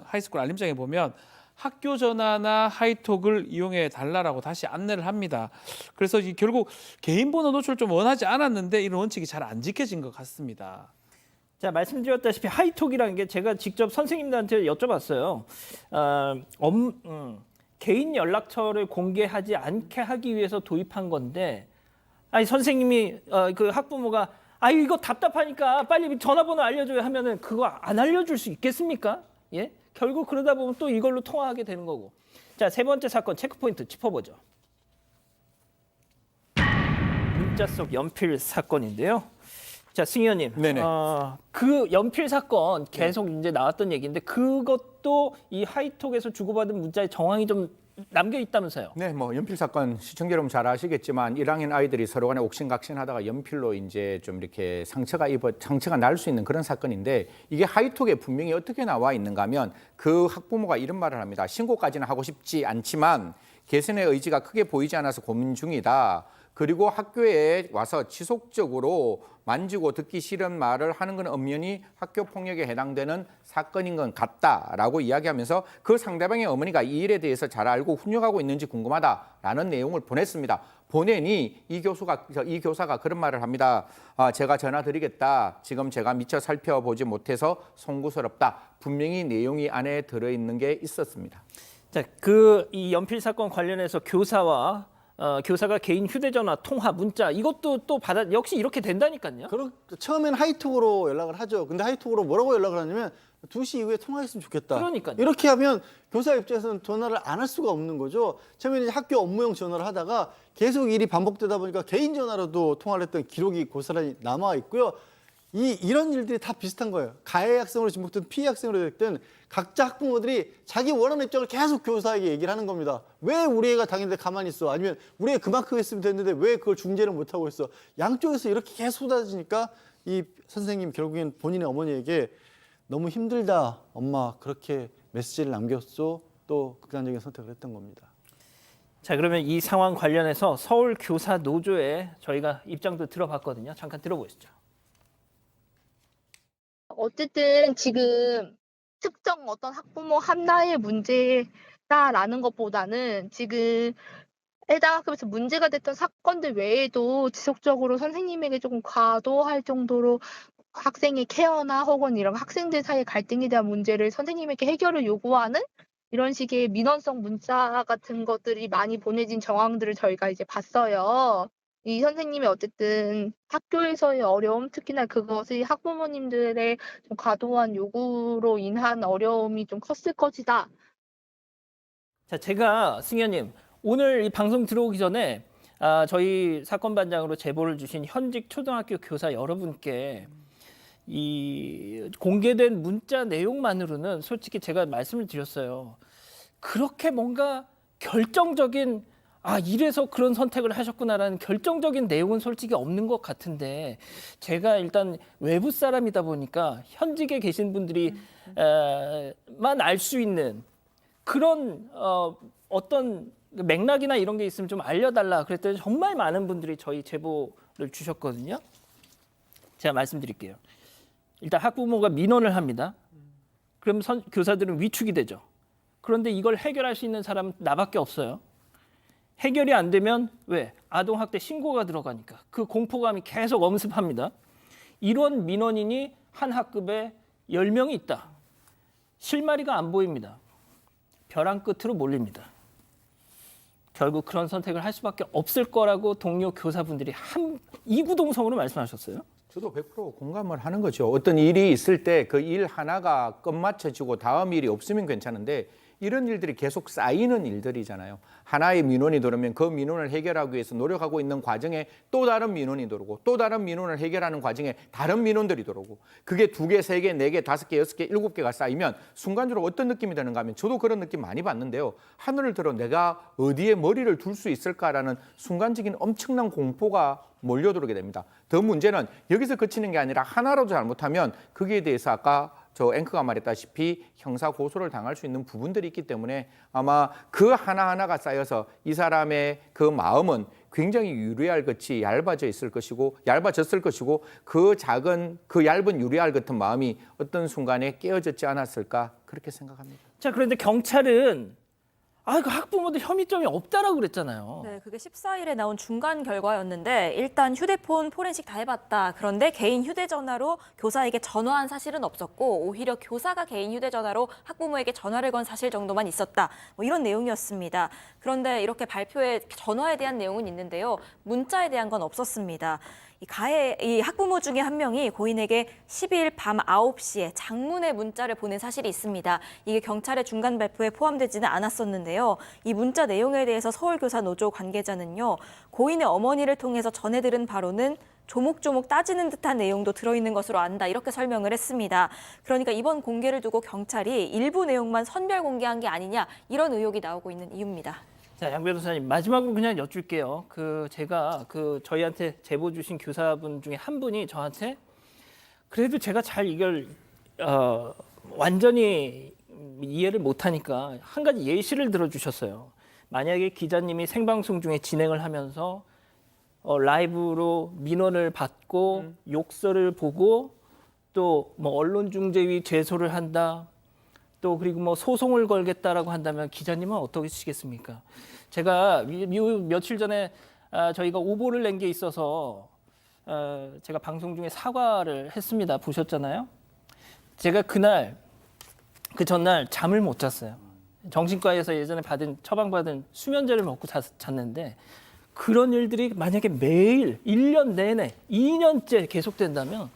하이스쿨 알림장에 보면 학교 전화나 하이톡을 이용해 달라고 다시 안내를 합니다. 그래서 결국 개인 번호 노출 좀 원하지 않았는데 이런 원칙이 잘 안 지켜진 것 같습니다. 자, 말씀드렸다시피 하이톡이라는 게 제가 직접 선생님들한테 여쭤봤어요. 개인 연락처를 공개하지 않게 하기 위해서 도입한 건데 아니 선생님이 그 학부모가 이거 답답하니까 빨리 전화번호 알려줘요 하면은 그거 안 알려줄 수 있겠습니까? 예? 결국 그러다 보면 또 이걸로 통화하게 되는 거고. 자, 세 번째 사건 체크포인트 짚어보죠. 문자 속 연필 사건인데요. 자, 승 의원님, 그 연필 사건 계속 이제 나왔던 얘기인데 그것도 이 하이톡에서 주고받은 문자의 정황이 좀 남겨 있다면서요? 네, 뭐 연필 사건 시청자 여러분 잘 아시겠지만 1학년 아이들이 서로 간에 옥신각신하다가 연필로 이제 좀 이렇게 상처가 날 수 있는 그런 사건인데 이게 하이톡에 분명히 어떻게 나와 있는가 하면 그 학부모가 이런 말을 합니다. 신고까지는 하고 싶지 않지만 개선의 의지가 크게 보이지 않아서 고민 중이다. 그리고 학교에 와서 지속적으로 만지고 듣기 싫은 말을 하는 건 엄연히 학교 폭력에 해당되는 사건인 것 같다라고 이야기하면서 그 상대방의 어머니가 이 일에 대해서 잘 알고 훈육하고 있는지 궁금하다라는 내용을 보냈습니다. 보내니 이 교사가 그런 말을 합니다. 제가 전화 드리겠다. 지금 제가 미처 살펴보지 못해서 송구스럽다. 분명히 내용이 안에 들어있는 게 있었습니다. 자, 이 연필 사건 관련해서 교사가 개인 휴대전화, 통화, 문자 이것도 또 역시 이렇게 된다니까요. 처음에는 하이톡으로 연락을 하죠. 근데 하이톡으로 뭐라고 연락을 하냐면 2시 이후에 통화했으면 좋겠다. 그러니까요. 이렇게 하면 교사 입장에서는 전화를 안 할 수가 없는 거죠. 처음에는 학교 업무용 전화를 하다가 계속 일이 반복되다 보니까 개인 전화로도 통화를 했던 기록이 고스란히 남아 있고요. 이런 일들이 다 비슷한 거예요. 가해 학생으로 지목된 피해 학생으로 됐든 각자 학부모들이 자기 원하는 입장을 계속 교사에게 얘기를 하는 겁니다. 왜 우리 애가 당했는데 가만히 있어? 아니면 우리 애 그만큼 했으면 됐는데 왜 그걸 중재를 못하고 있어? 양쪽에서 이렇게 계속 쏟아지니까 이 선생님 결국엔 본인의 어머니에게 너무 힘들다, 엄마 그렇게 메시지를 남겼어. 또 극단적인 선택을 했던 겁니다. 자, 그러면 이 상황 관련해서 서울 교사 노조의 저희가 입장도 들어봤거든요. 잠깐 들어보시죠. 어쨌든 지금 특정 어떤 학부모 하나의 문제다라는 것보다는 지금 해당 학급에서 문제가 됐던 사건들 외에도 지속적으로 선생님에게 조금 과도할 정도로 학생의 케어나 혹은 이런 학생들 사이의 갈등에 대한 문제를 선생님에게 해결을 요구하는 이런 식의 민원성 문자 같은 것들이 많이 보내진 정황들을 저희가 이제 봤어요. 이 선생님이 어쨌든 학교에서의 어려움, 특히나 그것이 학부모님들의 좀 과도한 요구로 인한 어려움이 좀 컸을 것이다. 자, 제가 승현님 오늘 이 방송 들어오기 전에 저희 사건 반장으로 제보를 주신 현직 초등학교 교사 여러분께 이 공개된 문자 내용만으로는 솔직히 제가 말씀을 드렸어요. 그렇게 뭔가 결정적인 이래서 그런 선택을 하셨구나라는 결정적인 내용은 솔직히 없는 것 같은데 제가 일단 외부 사람이다 보니까 현직에 계신 분들이 만 알 수 있는 그런 어떤 맥락이나 이런 게 있으면 좀 알려달라 그랬더니 정말 많은 분들이 저희 제보를 주셨거든요. 제가 말씀드릴게요. 일단 학부모가 민원을 합니다. 그럼 교사들은 위축이 되죠. 그런데 이걸 해결할 수 있는 사람은 나밖에 없어요. 해결이 안 되면 왜? 아동학대 신고가 들어가니까 그 공포감이 계속 엄습합니다. 이런 민원인이 한 학급에 10명이 있다. 실마리가 안 보입니다. 벼랑 끝으로 몰립니다. 결국 그런 선택을 할 수밖에 없을 거라고 동료 교사분들이 이구동성으로 말씀하셨어요. 저도 100% 공감을 하는 거죠. 어떤 일이 있을 때 그 일 하나가 끝마쳐지고 다음 일이 없으면 괜찮은데 이런 일들이 계속 쌓이는 일들이잖아요. 하나의 민원이 들어오면 그 민원을 해결하기 위해서 노력하고 있는 과정에 또 다른 민원이 들어오고 또 다른 민원을 해결하는 과정에 다른 민원들이 들어오고 그게 2개, 3개, 4개, 5개, 6개, 7개가 쌓이면 순간적으로 어떤 느낌이 드는가 하면 저도 그런 느낌 많이 받는데요. 하늘을 들어 내가 어디에 머리를 둘 수 있을까라는 순간적인 엄청난 공포가 몰려들게 됩니다. 더 문제는 여기서 그치는 게 아니라 하나라도 잘못하면 거기에 대해서 아까 저 앵커가 말했다시피 형사 고소를 당할 수 있는 부분들이 있기 때문에 아마 그 하나하나가 쌓여서 이 사람의 그 마음은 굉장히 유리알 같이 얇아졌을 것이고 그 작은 그 얇은 유리알 같은 마음이 어떤 순간에 깨어졌지 않았을까 그렇게 생각합니다. 자, 그런데 경찰은 그 학부모들 혐의점이 없다라고 그랬잖아요. 네, 그게 14일에 나온 중간 결과였는데 일단 휴대폰 포렌식 다 해봤다. 그런데 개인 휴대전화로 교사에게 전화한 사실은 없었고 오히려 교사가 개인 휴대전화로 학부모에게 전화를 건 사실 정도만 있었다. 뭐 이런 내용이었습니다. 그런데 이렇게 발표에 전화에 대한 내용은 있는데요. 문자에 대한 건 없었습니다. 이 학부모 중에 한 명이 고인에게 12일 밤 9시에 장문의 문자를 보낸 사실이 있습니다. 이게 경찰의 중간 발표에 포함되지는 않았었는데요. 이 문자 내용에 대해서 서울교사 노조 관계자는요. 고인의 어머니를 통해서 전해 들은 바로는 조목조목 따지는 듯한 내용도 들어있는 것으로 안다. 이렇게 설명을 했습니다. 그러니까 이번 공개를 두고 경찰이 일부 내용만 선별 공개한 게 아니냐 이런 의혹이 나오고 있는 이유입니다. 자, 양 변호사님 마지막으로 그냥 여쭐게요. 제가 저희한테 제보 주신 교사분 중에 한 분이 저한테 그래도 제가 잘 이걸 완전히 이해를 못하니까 한 가지 예시를 들어주셨어요. 만약에 기자님이 생방송 중에 진행을 하면서 라이브로 민원을 받고 욕설을 보고 또 뭐 언론중재위 제소를 한다. 또 그리고 뭐 소송을 걸겠다라고 한다면 기자님은 어떻게 하시겠습니까? 제가 며칠 전에 저희가 오보를 낸 게 있어서 제가 방송 중에 사과를 했습니다. 보셨잖아요. 제가 그 전날 잠을 못 잤어요. 정신과에서 예전에 처방받은 수면제를 먹고 잤는데 그런 일들이 만약에 매일 1년 내내 2년째 계속된다면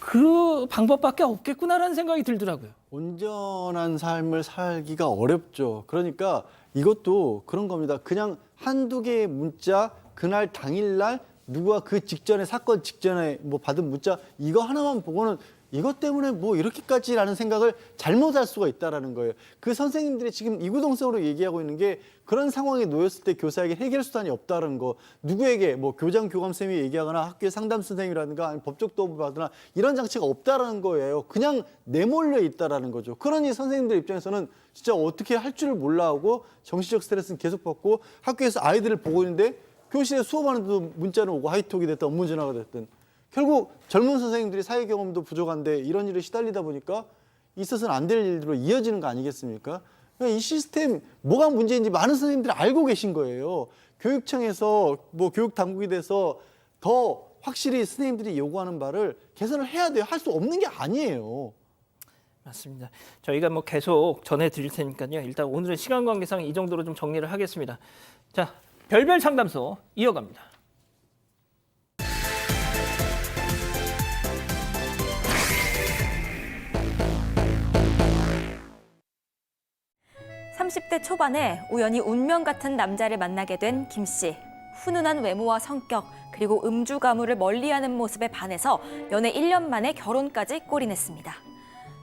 그 방법밖에 없겠구나라는 생각이 들더라고요. 온전한 삶을 살기가 어렵죠. 그러니까 이것도 그런 겁니다. 그냥 한두 개의 문자, 그날 당일날 누가 그 직전에, 사건 직전에 뭐 받은 문자 이거 하나만 보고는 이것 때문에 뭐 이렇게까지라는 생각을 잘못할 수가 있다라는 거예요. 그 선생님들이 지금 이구동성으로 얘기하고 있는 게 그런 상황에 놓였을 때 교사에게 해결 수단이 없다는 거, 누구에게 뭐 교장 교감쌤이 얘기하거나 학교의 상담 선생님이라든가 아니면 법적 도움을 받거나 이런 장치가 없다라는 거예요. 그냥 내몰려 있다라는 거죠. 그러니 선생님들 입장에서는 진짜 어떻게 할 줄을 몰라하고 정신적 스트레스는 계속 받고 학교에서 아이들을 보고 있는데 교실에 수업하는데도 문자는 오고 하이톡이 됐든 업무 전화가 됐든 결국 젊은 선생님들이 사회 경험도 부족한데 이런 일에 시달리다 보니까 있어서는 안 될 일들로 이어지는 거 아니겠습니까? 그러니까 이 시스템 뭐가 문제인지 많은 선생님들이 알고 계신 거예요. 교육청에서 뭐 교육 당국이 돼서 더 확실히 선생님들이 요구하는 바를 개선을 해야 돼요. 할 수 없는 게 아니에요. 맞습니다. 저희가 뭐 계속 전해드릴 테니까요. 일단 오늘은 시간 관계상 이 정도로 좀 정리를 하겠습니다. 자, 별별 상담소 이어갑니다. (30대) 초반에 우연히 운명 같은 남자를 만나게 된 김 씨. 훈훈한 외모와 성격, 그리고 음주 가무를 멀리하는 모습에 반해서 연애 1년 만에 결혼까지 골인했습니다.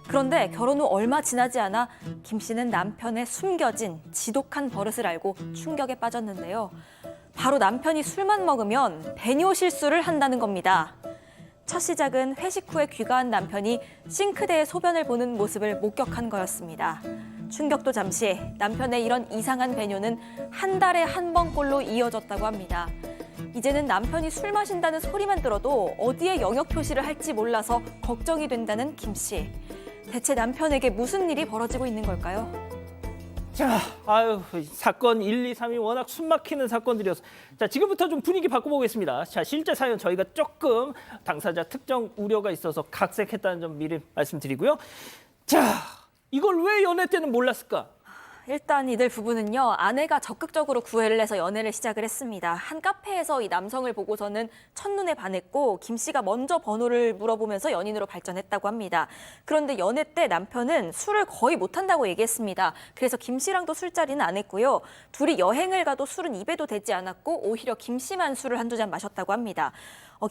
그런데 결혼 후 얼마 지나지 않아 김 씨는 남편의 숨겨진 지독한 버릇을 알고 충격에 빠졌는데요. 바로 남편이 술만 먹으면 배뇨 실수를 한다는 겁니다. 첫 시작은 회식 후에 귀가한 남편이 싱크대에 소변을 보는 모습을 목격한 거였습니다. 충격도 잠시, 남편의 이런 이상한 배뇨는 한 달에 한 번꼴로 이어졌다고 합니다. 이제는 남편이 술 마신다는 소리만 들어도 어디에 영역 표시를 할지 몰라서 걱정이 된다는 김 씨. 대체 남편에게 무슨 일이 벌어지고 있는 걸까요? 자, 아유, 사건 1, 2, 3이 워낙 숨막히는 사건들이어서 자, 지금부터 좀 분위기 바꿔보겠습니다. 자, 실제 사연 저희가 조금 당사자 특정 우려가 있어서 각색했다는 점 미리 말씀드리고요. 자, 이걸 왜 연애 때는 몰랐을까? 일단 이들 부부는요, 아내가 적극적으로 구애를 해서 연애를 시작을 했습니다. 한 카페에서 이 남성을 보고서는 첫눈에 반했고 김 씨가 먼저 번호를 물어보면서 연인으로 발전했다고 합니다. 그런데 연애 때 남편은 술을 거의 못한다고 얘기했습니다. 그래서 김 씨랑도 술자리는 안 했고요. 둘이 여행을 가도 술은 입에도 대지 않았고 오히려 김 씨만 술을 한두 잔 마셨다고 합니다.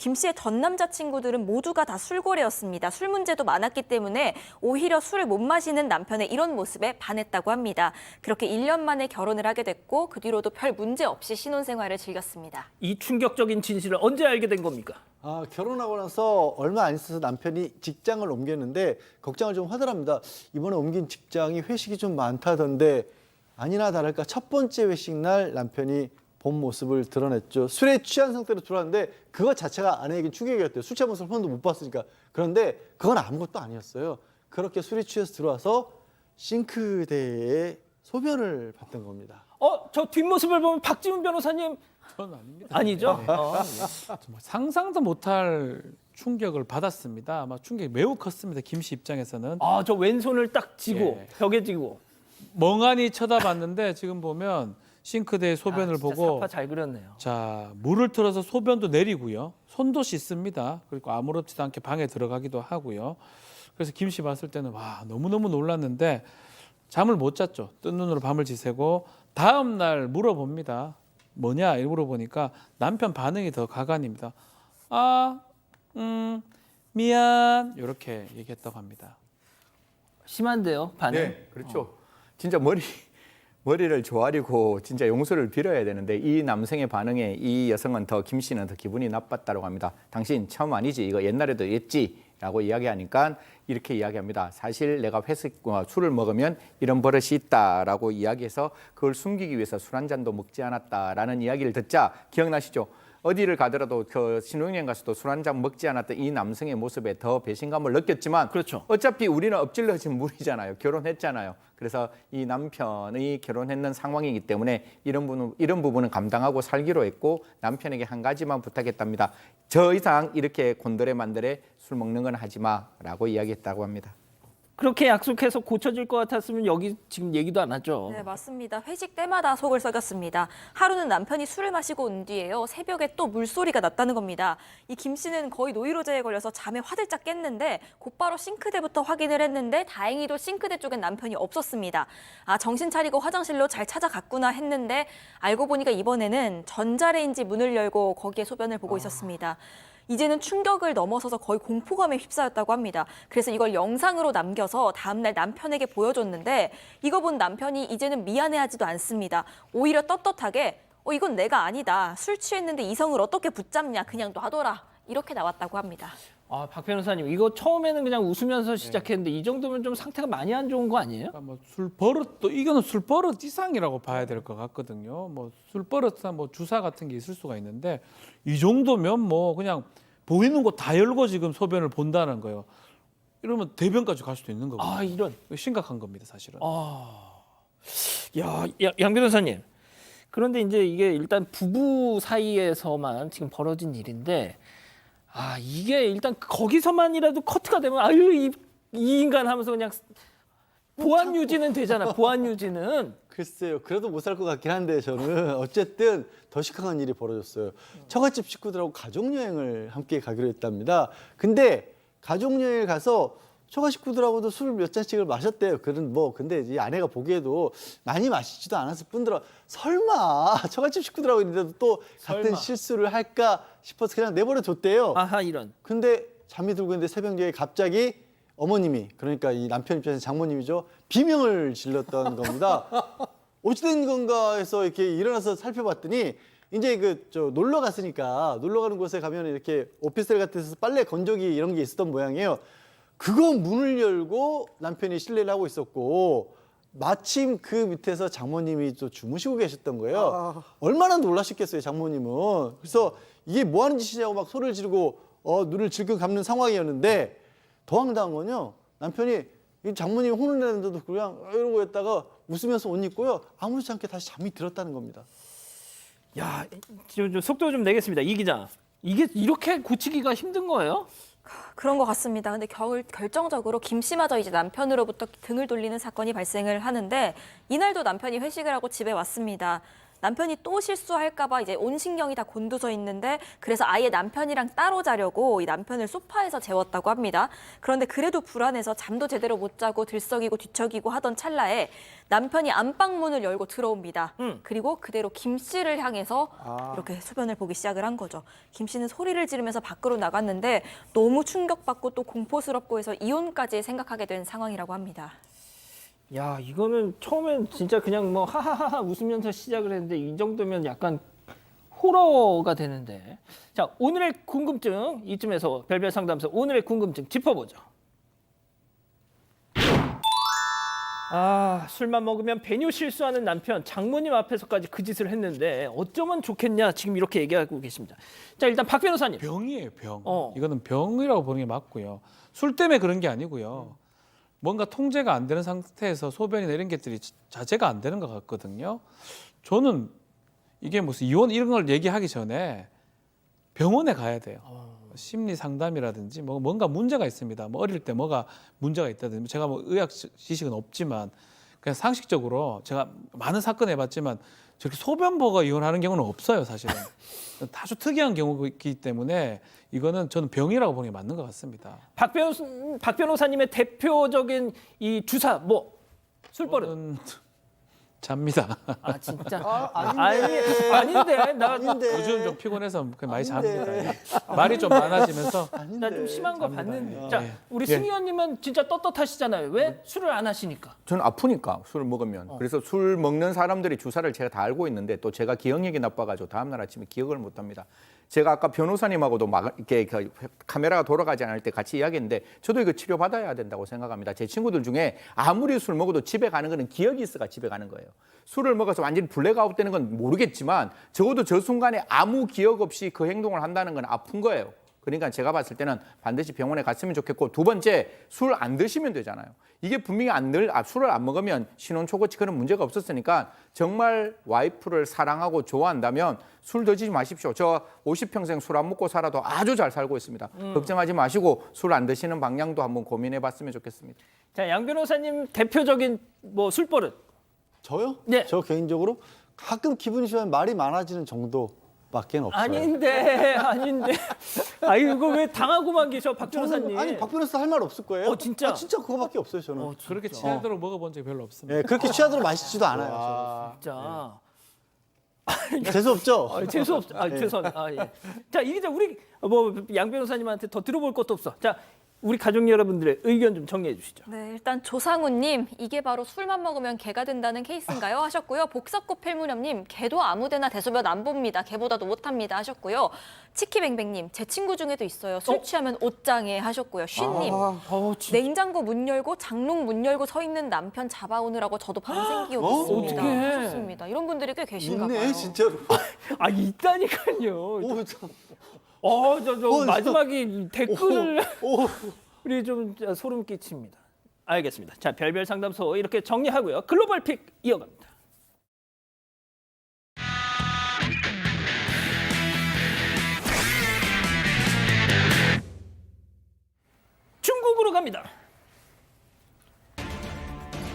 김 씨의 전 남자친구들은 모두가 다 술고래였습니다. 술 문제도 많았기 때문에 오히려 술을 못 마시는 남편의 이런 모습에 반했다고 합니다. 그렇게 1년 만에 결혼을 하게 됐고 그 뒤로도 별 문제 없이 신혼생활을 즐겼습니다. 이 충격적인 진실을 언제 알게 된 겁니까? 결혼하고 나서 얼마 안 있어서 남편이 직장을 옮겼는데 걱정을 좀 하더랍니다. 이번에 옮긴 직장이 회식이 좀 많다던데 아니나 다를까 첫 번째 회식 날 남편이 본 모습을 드러냈죠. 술에 취한 상태로 들어왔는데 그것 자체가 아내에겐 충격이었대요. 술 취한 모습을 한 번도 못 봤으니까. 그런데 그건 아무것도 아니었어요. 그렇게 술이 취해서 들어와서 싱크대에 소변을 봤던 겁니다. 저 뒷모습을 보면 박지훈 변호사님 전 아닙니다. 아니죠? 네. 정말 상상도 못할 충격을 받았습니다. 아마 충격이 매우 컸습니다. 김 씨 입장에서는. 저 왼손을 딱 쥐고 벽에 쥐고 멍하니 쳐다봤는데 지금 보면 싱크대에 소변을 보고 사파 잘 그렸네요. 자, 물을 틀어서 소변도 내리고요. 손도 씻습니다. 그리고 아무렇지도 않게 방에 들어가기도 하고요. 그래서 김 씨 봤을 때는 와, 너무너무 놀랐는데 잠을 못 잤죠. 뜬 눈으로 밤을 지새고 다음 날 물어봅니다. 뭐냐? 이렇게 물어보니까 남편 반응이 더 가관입니다. 미안. 이렇게 얘기했다고 합니다. 심한데요, 반응? 네, 그렇죠. 진짜 머리를 조아리고 진짜 용서를 빌어야 되는데 이 남성의 반응에 이 여성은 김 씨는 더 기분이 나빴다고 합니다. 당신 처음 아니지? 이거 옛날에도 했지? 라고 이야기하니까 이렇게 이야기합니다. 사실 내가 술을 먹으면 이런 버릇이 있다라고 이야기해서 그걸 숨기기 위해서 술 한 잔도 먹지 않았다라는 이야기를 듣자 기억나시죠? 어디를 가더라도 그 신혼여행 가서도 술 한 잔 먹지 않았던 이 남성의 모습에 더 배신감을 느꼈지만 그렇죠. 어차피 우리는 엎질러진 물이잖아요. 결혼했잖아요. 그래서 이 남편이 결혼했는 상황이기 때문에 이런 부분은 감당하고 살기로 했고 남편에게 한 가지만 부탁했답니다. 저 이상 이렇게 곤드레만드레 술 먹는 건 하지 마라고 이야기했다고 합니다. 그렇게 약속해서 고쳐질 것 같았으면 여기 지금 얘기도 안 하죠. 네, 맞습니다. 회식 때마다 속을 썩였습니다. 하루는 남편이 술을 마시고 온 뒤에요. 새벽에 또 물소리가 났다는 겁니다. 이 김 씨는 거의 노이로제에 걸려서 잠에 화들짝 깼는데 곧바로 싱크대부터 확인을 했는데 다행히도 싱크대 쪽엔 남편이 없었습니다. 아, 정신 차리고 화장실로 잘 찾아갔구나 했는데 알고 보니까 이번에는 전자레인지 문을 열고 거기에 소변을 보고 있었습니다. 이제는 충격을 넘어서서 거의 공포감에 휩싸였다고 합니다. 그래서 이걸 영상으로 남겨서 다음날 남편에게 보여줬는데 이거 본 남편이 이제는 미안해하지도 않습니다. 오히려 떳떳하게 이건 내가 아니다. 술 취했는데 이성을 어떻게 붙잡냐. 그냥 놔둬라. 이렇게 나왔다고 합니다. 아, 박 변호사님, 이거 처음에는 그냥 웃으면서 시작했는데 이 정도면 좀 상태가 많이 안 좋은 거 아니에요? 그러니까 뭐 술버릇도 이거는 술버릇 이상이라고 봐야 될 것 같거든요. 뭐 술버릇이나 뭐 주사 같은 게 있을 수가 있는데 이 정도면 뭐 그냥 보이는 거 다 열고 지금 소변을 본다는 거예요. 이러면 대변까지 갈 수도 있는 거거든요. 아, 이런. 심각한 겁니다, 사실은. 양 변호사님. 그런데 이제 이게 일단 부부 사이에서만 지금 벌어진 일인데, 아, 이게 일단 거기서만이라도 커트가 되면 아유 이 인간 하면서 그냥 보안 유지는 되잖아. 보안 유지는. 글쎄요. 그래도 못 살 것 같긴 한데 저는 어쨌든 더 시커먼 일이 벌어졌어요. 처갓집 식구들하고 가족여행을 함께 가기로 했답니다. 근데 가족여행을 가서 처가 식구들하고도 술 몇 잔씩을 마셨대요. 근데 이 아내가 보기에도 많이 마시지도 않았을 뿐더러 설마 처갓집 식구들하고 있는데도 또 같은 실수를 할까 싶어서 그냥 내버려 뒀대요. 아하, 이런. 근데 잠이 들고 있는데 새벽녘에 갑자기 어머님이, 그러니까 이 남편 입장에서 장모님이죠, 비명을 질렀던 겁니다. 어찌된 건가 해서 이렇게 일어나서 살펴봤더니 이제 놀러 갔으니까 놀러 가는 곳에 가면 이렇게 오피스텔 같은 데서 빨래 건조기 이런 게 있었던 모양이에요. 그거 문을 열고 남편이 실례를 하고 있었고 마침 그 밑에서 장모님이 또 주무시고 계셨던 거예요. 얼마나 놀라셨겠어요, 장모님은. 그래서 이게 뭐 하는 짓이냐고 막 소리를 지르고 눈을 질끈 감는 상황이었는데 더 황당한 건요, 남편이 이 장모님이 혼을 내는데도 그냥 이러고 있다가 웃으면서 옷 입고요, 아무렇지 않게 다시 잠이 들었다는 겁니다. 야, 좀 속도 좀 내겠습니다. 이 기자. 이게 이렇게 고치기가 힘든 거예요? 그런 것 같습니다. 근데 결정적으로 김 씨마저 이제 남편으로부터 등을 돌리는 사건이 발생을 하는데 이날도 남편이 회식을 하고 집에 왔습니다. 남편이 또 실수할까 봐 이제 온 신경이 다 곤두서 있는데 그래서 아예 남편이랑 따로 자려고 이 남편을 소파에서 재웠다고 합니다. 그런데 그래도 불안해서 잠도 제대로 못 자고 들썩이고 뒤척이고 하던 찰나에 남편이 안방문을 열고 들어옵니다. 그리고 그대로 김 씨를 향해서 이렇게 소변을 보기 시작을 한 거죠. 김 씨는 소리를 지르면서 밖으로 나갔는데 너무 충격받고 또 공포스럽고 해서 이혼까지 생각하게 된 상황이라고 합니다. 야, 이거는 처음엔 진짜 그냥 뭐 하하하하 웃으면서 시작을 했는데 이 정도면 약간 호러가 되는데. 자, 오늘의 궁금증, 이쯤에서 별별 상담소 오늘의 궁금증 짚어보죠. 아, 술만 먹으면 배뇨 실수하는 남편, 장모님 앞에서까지 그 짓을 했는데 어쩌면 좋겠냐, 지금 이렇게 얘기하고 계십니다. 자, 일단 박 변호사님. 병이에요, 병. 이거는 병이라고 보는 게 맞고요. 술 때문에 그런 게 아니고요. 뭔가 통제가 안 되는 상태에서 소변이나 이런 것들이 자제가 안 되는 것 같거든요. 저는 이게 무슨 이혼 이런 걸 얘기하기 전에 병원에 가야 돼요. 심리 상담이라든지 뭔가 문제가 있습니다. 뭐 어릴 때 뭐가 문제가 있다든지, 제가 뭐 의학 지식은 없지만 그냥 상식적으로 제가 많은 사건 해봤지만 저렇게 소변 보고 이혼하는 경우는 없어요, 사실은. 다소 특이한 경우이기 때문에 이거는 저는 병이라고 보는 게 맞는 것 같습니다. 박 변호사님의 대표적인 이 주사, 술버릇. 잡니다. 아, 진짜? 아닌데. 아닌데. 나 요즘 좀 피곤해서 많이 잡니다. 말이 좀 많아지면서. 나 좀 심한 거 봤는데. 자, 예. 우리 승희 의원님은 진짜 떳떳하시잖아요. 왜? 술을 안 하시니까. 저는 아프니까 술을 먹으면. 그래서 술 먹는 사람들이 주사를 제가 다 알고 있는데 또 제가 기억력이 나빠가지고 다음날 아침에 기억을 못합니다. 제가 아까 변호사님하고도 막 이렇게 카메라가 돌아가지 않을 때 같이 이야기했는데 저도 이거 치료받아야 된다고 생각합니다. 제 친구들 중에 아무리 술 먹어도 집에 가는 거는 기억이 있어가 집에 가는 거예요. 술을 먹어서 완전히 블랙아웃 되는 건 모르겠지만 적어도 저 순간에 아무 기억 없이 그 행동을 한다는 건 아픈 거예요. 그러니까 제가 봤을 때는 반드시 병원에 갔으면 좋겠고, 두 번째, 술 안 드시면 되잖아요. 이게 분명히 술을 안 먹으면 신혼 초고치 그런 문제가 없었으니까 정말 와이프를 사랑하고 좋아한다면 술 드시지 마십시오. 저 50평생 술 안 먹고 살아도 아주 잘 살고 있습니다. 걱정하지 마시고 술 안 드시는 방향도 한번 고민해 봤으면 좋겠습니다. 자, 양 변호사님 대표적인 뭐 술버릇. 저요? 네. 저 개인적으로 가끔 기분이 좋으면 말이 많아지는 정도밖에 없어요. 아닌데. 아, 이거 왜 당하고만 계셔, 박 변호사님? 아니, 박 변호사 할 말 없을 거예요. 진짜? 진짜 그거밖에 없어요, 저는. 그렇게 취하도록 먹어본 적이 별로 없습니다. 네, 그렇게 취하도록 맛있지도 않아요. 진짜. 재수 없죠? 재수 없죠. 죄송합니다. 예. 자, 이제 우리 뭐 양 변호사님한테 더 들어볼 것도 없어. 자, 우리 가족 여러분들의 의견 좀 정리해 주시죠. 네, 일단 조상우님, 이게 바로 술만 먹으면 개가 된다는 케이스인가요? 하셨고요. 복사꽃 필무렵님, 개도 아무데나 대소변 안 봅니다. 개보다도 못합니다. 하셨고요. 치키뱅뱅님, 제 친구 중에도 있어요. 술 취하면 옷장에 하셨고요. 쉰님, 냉장고 문 열고 장롱 문 열고 서 있는 남편 잡아오느라고 저도 밤샘 기억 있습니다. 어떡해. 하셨습니다. 이런 분들이 꽤 계신가 봐요. 있네, 진짜로. 아, 있다니까요. 참. 마지막에 댓글을 우리 좀 소름 끼칩니다. 알겠습니다. 자, 별별 상담소 이렇게 정리하고요. 글로벌 픽 이어갑니다. 중국으로 갑니다.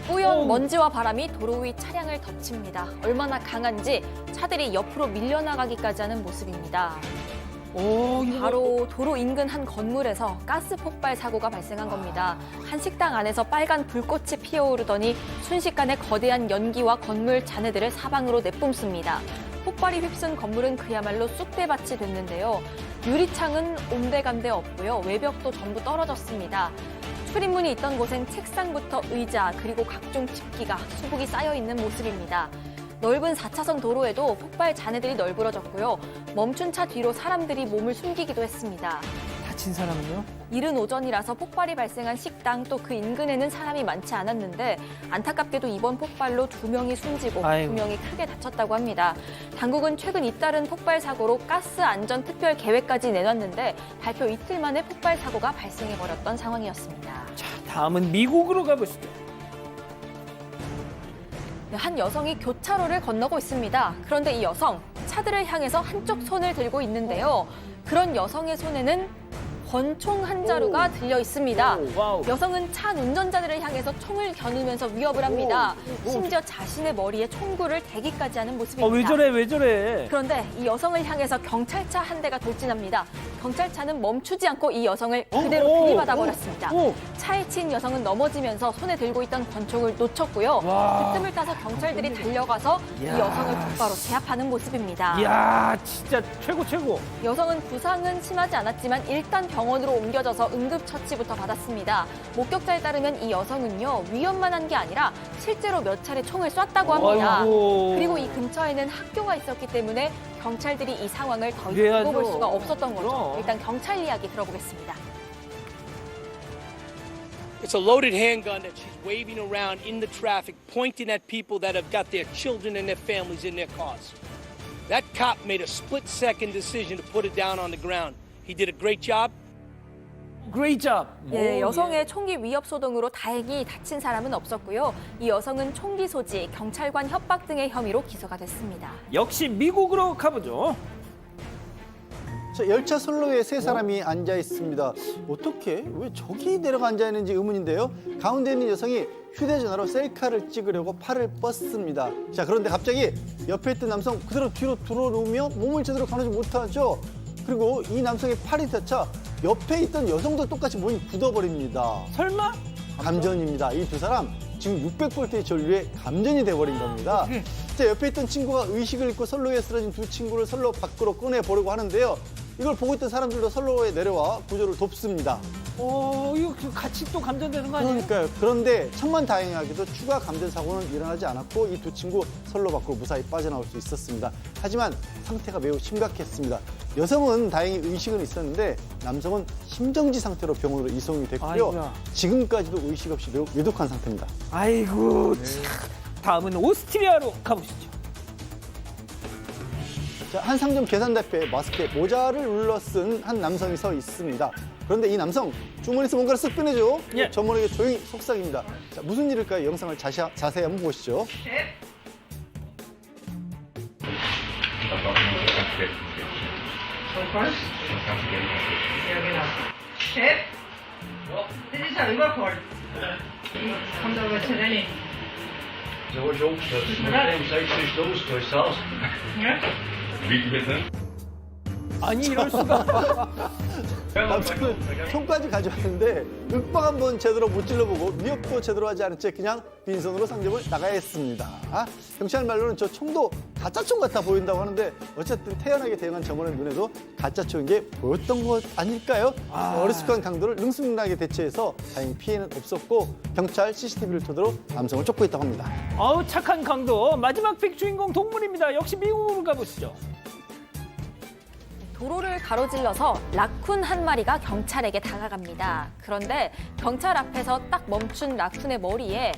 뿌연 먼지와 바람이 도로 위 차량을 덮칩니다. 얼마나 강한지 차들이 옆으로 밀려나가기까지 하는 모습입니다. 바로 도로 인근 한 건물에서 가스 폭발 사고가 발생한 겁니다. 한 식당 안에서 빨간 불꽃이 피어오르더니 순식간에 거대한 연기와 건물 잔해들을 사방으로 내뿜습니다. 폭발이 휩쓴 건물은 그야말로 쑥대밭이 됐는데요. 유리창은 온데간데 없고요. 외벽도 전부 떨어졌습니다. 출입문이 있던 곳엔 책상부터 의자 그리고 각종 집기가 수북이 쌓여 있는 모습입니다. 넓은 4차선 도로에도 폭발 잔해들이 널브러졌고요. 멈춘 차 뒤로 사람들이 몸을 숨기기도 했습니다. 다친 사람은요? 이른 오전이라서 폭발이 발생한 식당 또 그 인근에는 사람이 많지 않았는데 안타깝게도 이번 폭발로 2명이 숨지고 2명이 크게 다쳤다고 합니다. 당국은 최근 잇따른 폭발 사고로 가스 안전 특별 계획까지 내놨는데 발표 이틀 만에 폭발 사고가 발생해버렸던 상황이었습니다. 자, 다음은 미국으로 가보시죠. 한 여성이 교차로를 건너고 있습니다. 그런데 이 여성, 차들을 향해서 한쪽 손을 들고 있는데요. 그런 여성의 손에는 권총 한 자루가 들려 있습니다. 여성은 차 운전자들을 향해서 총을 겨누면서 위협을 합니다. 심지어 자신의 머리에 총구를 대기까지 하는 모습입니다. 왜 저래? 그런데 이 여성을 향해서 경찰차 한 대가 돌진합니다. 경찰차는 멈추지 않고 이 여성을 그대로 들이받아 버렸습니다. 차에 친 여성은 넘어지면서 손에 들고 있던 권총을 놓쳤고요. 그 틈을 타서 경찰들이 달려가서 이 여성을 곧바로 제압하는 모습입니다. 이야, 진짜 최고. 여성은 부상은 심하지 않았지만 일단 병원으로 옮겨져서 응급처치부터 받았습니다. 목격자에 따르면 이 여성은요, 위협만 한 게 아니라 실제로 몇 차례 총을 쐈다고 합니다. 그리고 이 근처에는 학교가 있었기 때문에 경찰들이 이 상황을 더 두고 볼 수가 없었던 거죠. 일단 경찰 이야기 들어보겠습니다. It's a loaded handgun that she's waving around in the traffic, pointing at people that have got their children and their families in their cars. That cop made a split-second decision to put it down on the ground. He did a great job. 예, 여성의 총기 위협 소동으로 다행히 다친 사람은 없었고요. 이 여성은 총기 소지, 경찰관 협박 등의 혐의로 기소가 됐습니다. 역시 미국으로 가보죠. 자, 열차 선로에 세 사람이 앉아 있습니다. 어떻게? 왜 저기 내려가 앉아 있는지 의문인데요. 가운데 있는 여성이 휴대전화로 셀카를 찍으려고 팔을 뻗습니다. 자, 그런데 갑자기 옆에 있던 남성 그대로 뒤로 들어놓으며 몸을 제대로 가누지 못하죠. 그리고 이 남성의 팔이 다쳐 옆에 있던 여성도 똑같이 몸이 굳어버립니다. 설마? 감전입니다. 이 두 사람 지금 600볼트의 전류에 감전이 돼버린 겁니다. 자, 옆에 있던 친구가 의식을 잃고 선로에 쓰러진 두 친구를 선로 밖으로 꺼내보려고 하는데요. 이걸 보고 있던 사람들도 선로에 내려와 구조를 돕습니다. 이거 같이 또 감전되는 거 아니에요? 그러니까요. 그런데 천만다행하게도 추가 감전 사고는 일어나지 않았고 이 두 친구 선로 밖으로 무사히 빠져나올 수 있었습니다. 하지만 상태가 매우 심각했습니다. 여성은 다행히 의식은 있었는데 남성은 심정지 상태로 병원으로 이송이 됐고요. 지금까지도 의식 없이 매우 외독한 상태입니다. 아이고, 다음은 오스트리아로 가보시죠. 자, 한 상점 계산대 앞에 마스크에 모자를 눌러 쓴 한 남성이 서 있습니다. 그런데 이 남성 주머니에서 뭔가를 쓱 꺼내죠. 저 모르게 조용히 속삭입니다. 자, 무슨 일일까요? 영상을 자세히 한번 보시죠. Chef, this is a Liverpool. 아니 이럴 수가. 남성은 총까지 가져왔는데 윽박 한번 제대로 못 찔러보고 위협도 제대로 하지 않은 채 그냥 빈손으로 상점을 나가야 했습니다. 경찰 말로는 저 총도 가짜 총 같아 보인다고 하는데 어쨌든 태연하게 대응한 점원의 눈에도 가짜 총인 게 보였던 것 아닐까요? 어리숙한 강도를 능숙하게 대처해서 다행히 피해는 없었고 경찰 CCTV를 토대로 남성을 쫓고 있다고 합니다. 아우 착한 강도. 마지막 픽 주인공 동물입니다. 역시 미국으로 가보시죠. 도로를 가로질러서 라쿤 한 마리가 경찰에게 다가갑니다. 그런데 경찰 앞에서 딱 멈춘 라쿤의 머리에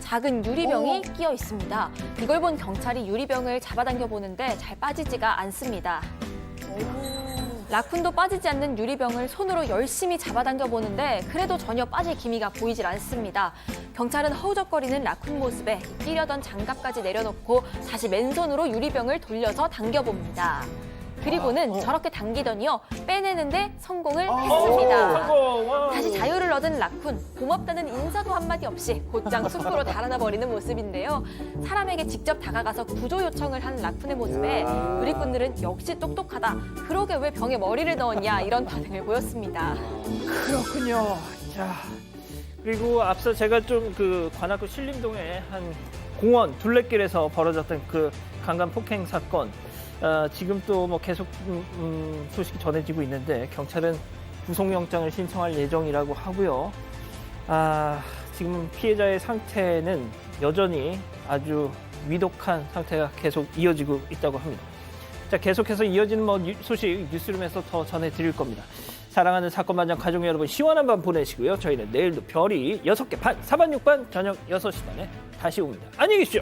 작은 유리병이 끼어 있습니다. 이걸 본 경찰이 유리병을 잡아당겨 보는데 잘 빠지지가 않습니다. 라쿤도 빠지지 않는 유리병을 손으로 열심히 잡아당겨 보는데 그래도 전혀 빠질 기미가 보이질 않습니다. 경찰은 허우적거리는 라쿤 모습에 끼려던 장갑까지 내려놓고 다시 맨손으로 유리병을 돌려서 당겨봅니다. 그리고는 저렇게 당기더니요 빼내는데 성공을 했습니다. 다시 자유를 얻은 라쿤, 고맙다는 인사도 한마디 없이 곧장 숲으로 달아나 버리는 모습인데요. 사람에게 직접 다가가서 구조 요청을 한 라쿤의 모습에 누리꾼들은 역시 똑똑하다. 그러게 왜 병에 머리를 넣었냐 이런 반응을 보였습니다. 그렇군요. 자, 그리고 앞서 제가 좀 그 관악구 신림동의 한 공원 둘레길에서 벌어졌던 그 강간 폭행 사건. 지금 또 뭐 계속 소식이 전해지고 있는데 경찰은 구속영장을 신청할 예정이라고 하고요. 지금 피해자의 상태는 여전히 아주 위독한 상태가 계속 이어지고 있다고 합니다. 자, 계속해서 이어지는 소식 뉴스룸에서 더 전해드릴 겁니다. 사랑하는 사건반장 가족 여러분 시원한 밤 보내시고요. 저희는 내일도 별이 6개 반, 4반, 6반 저녁 6시 반에 다시 옵니다. 안녕히 계십시오.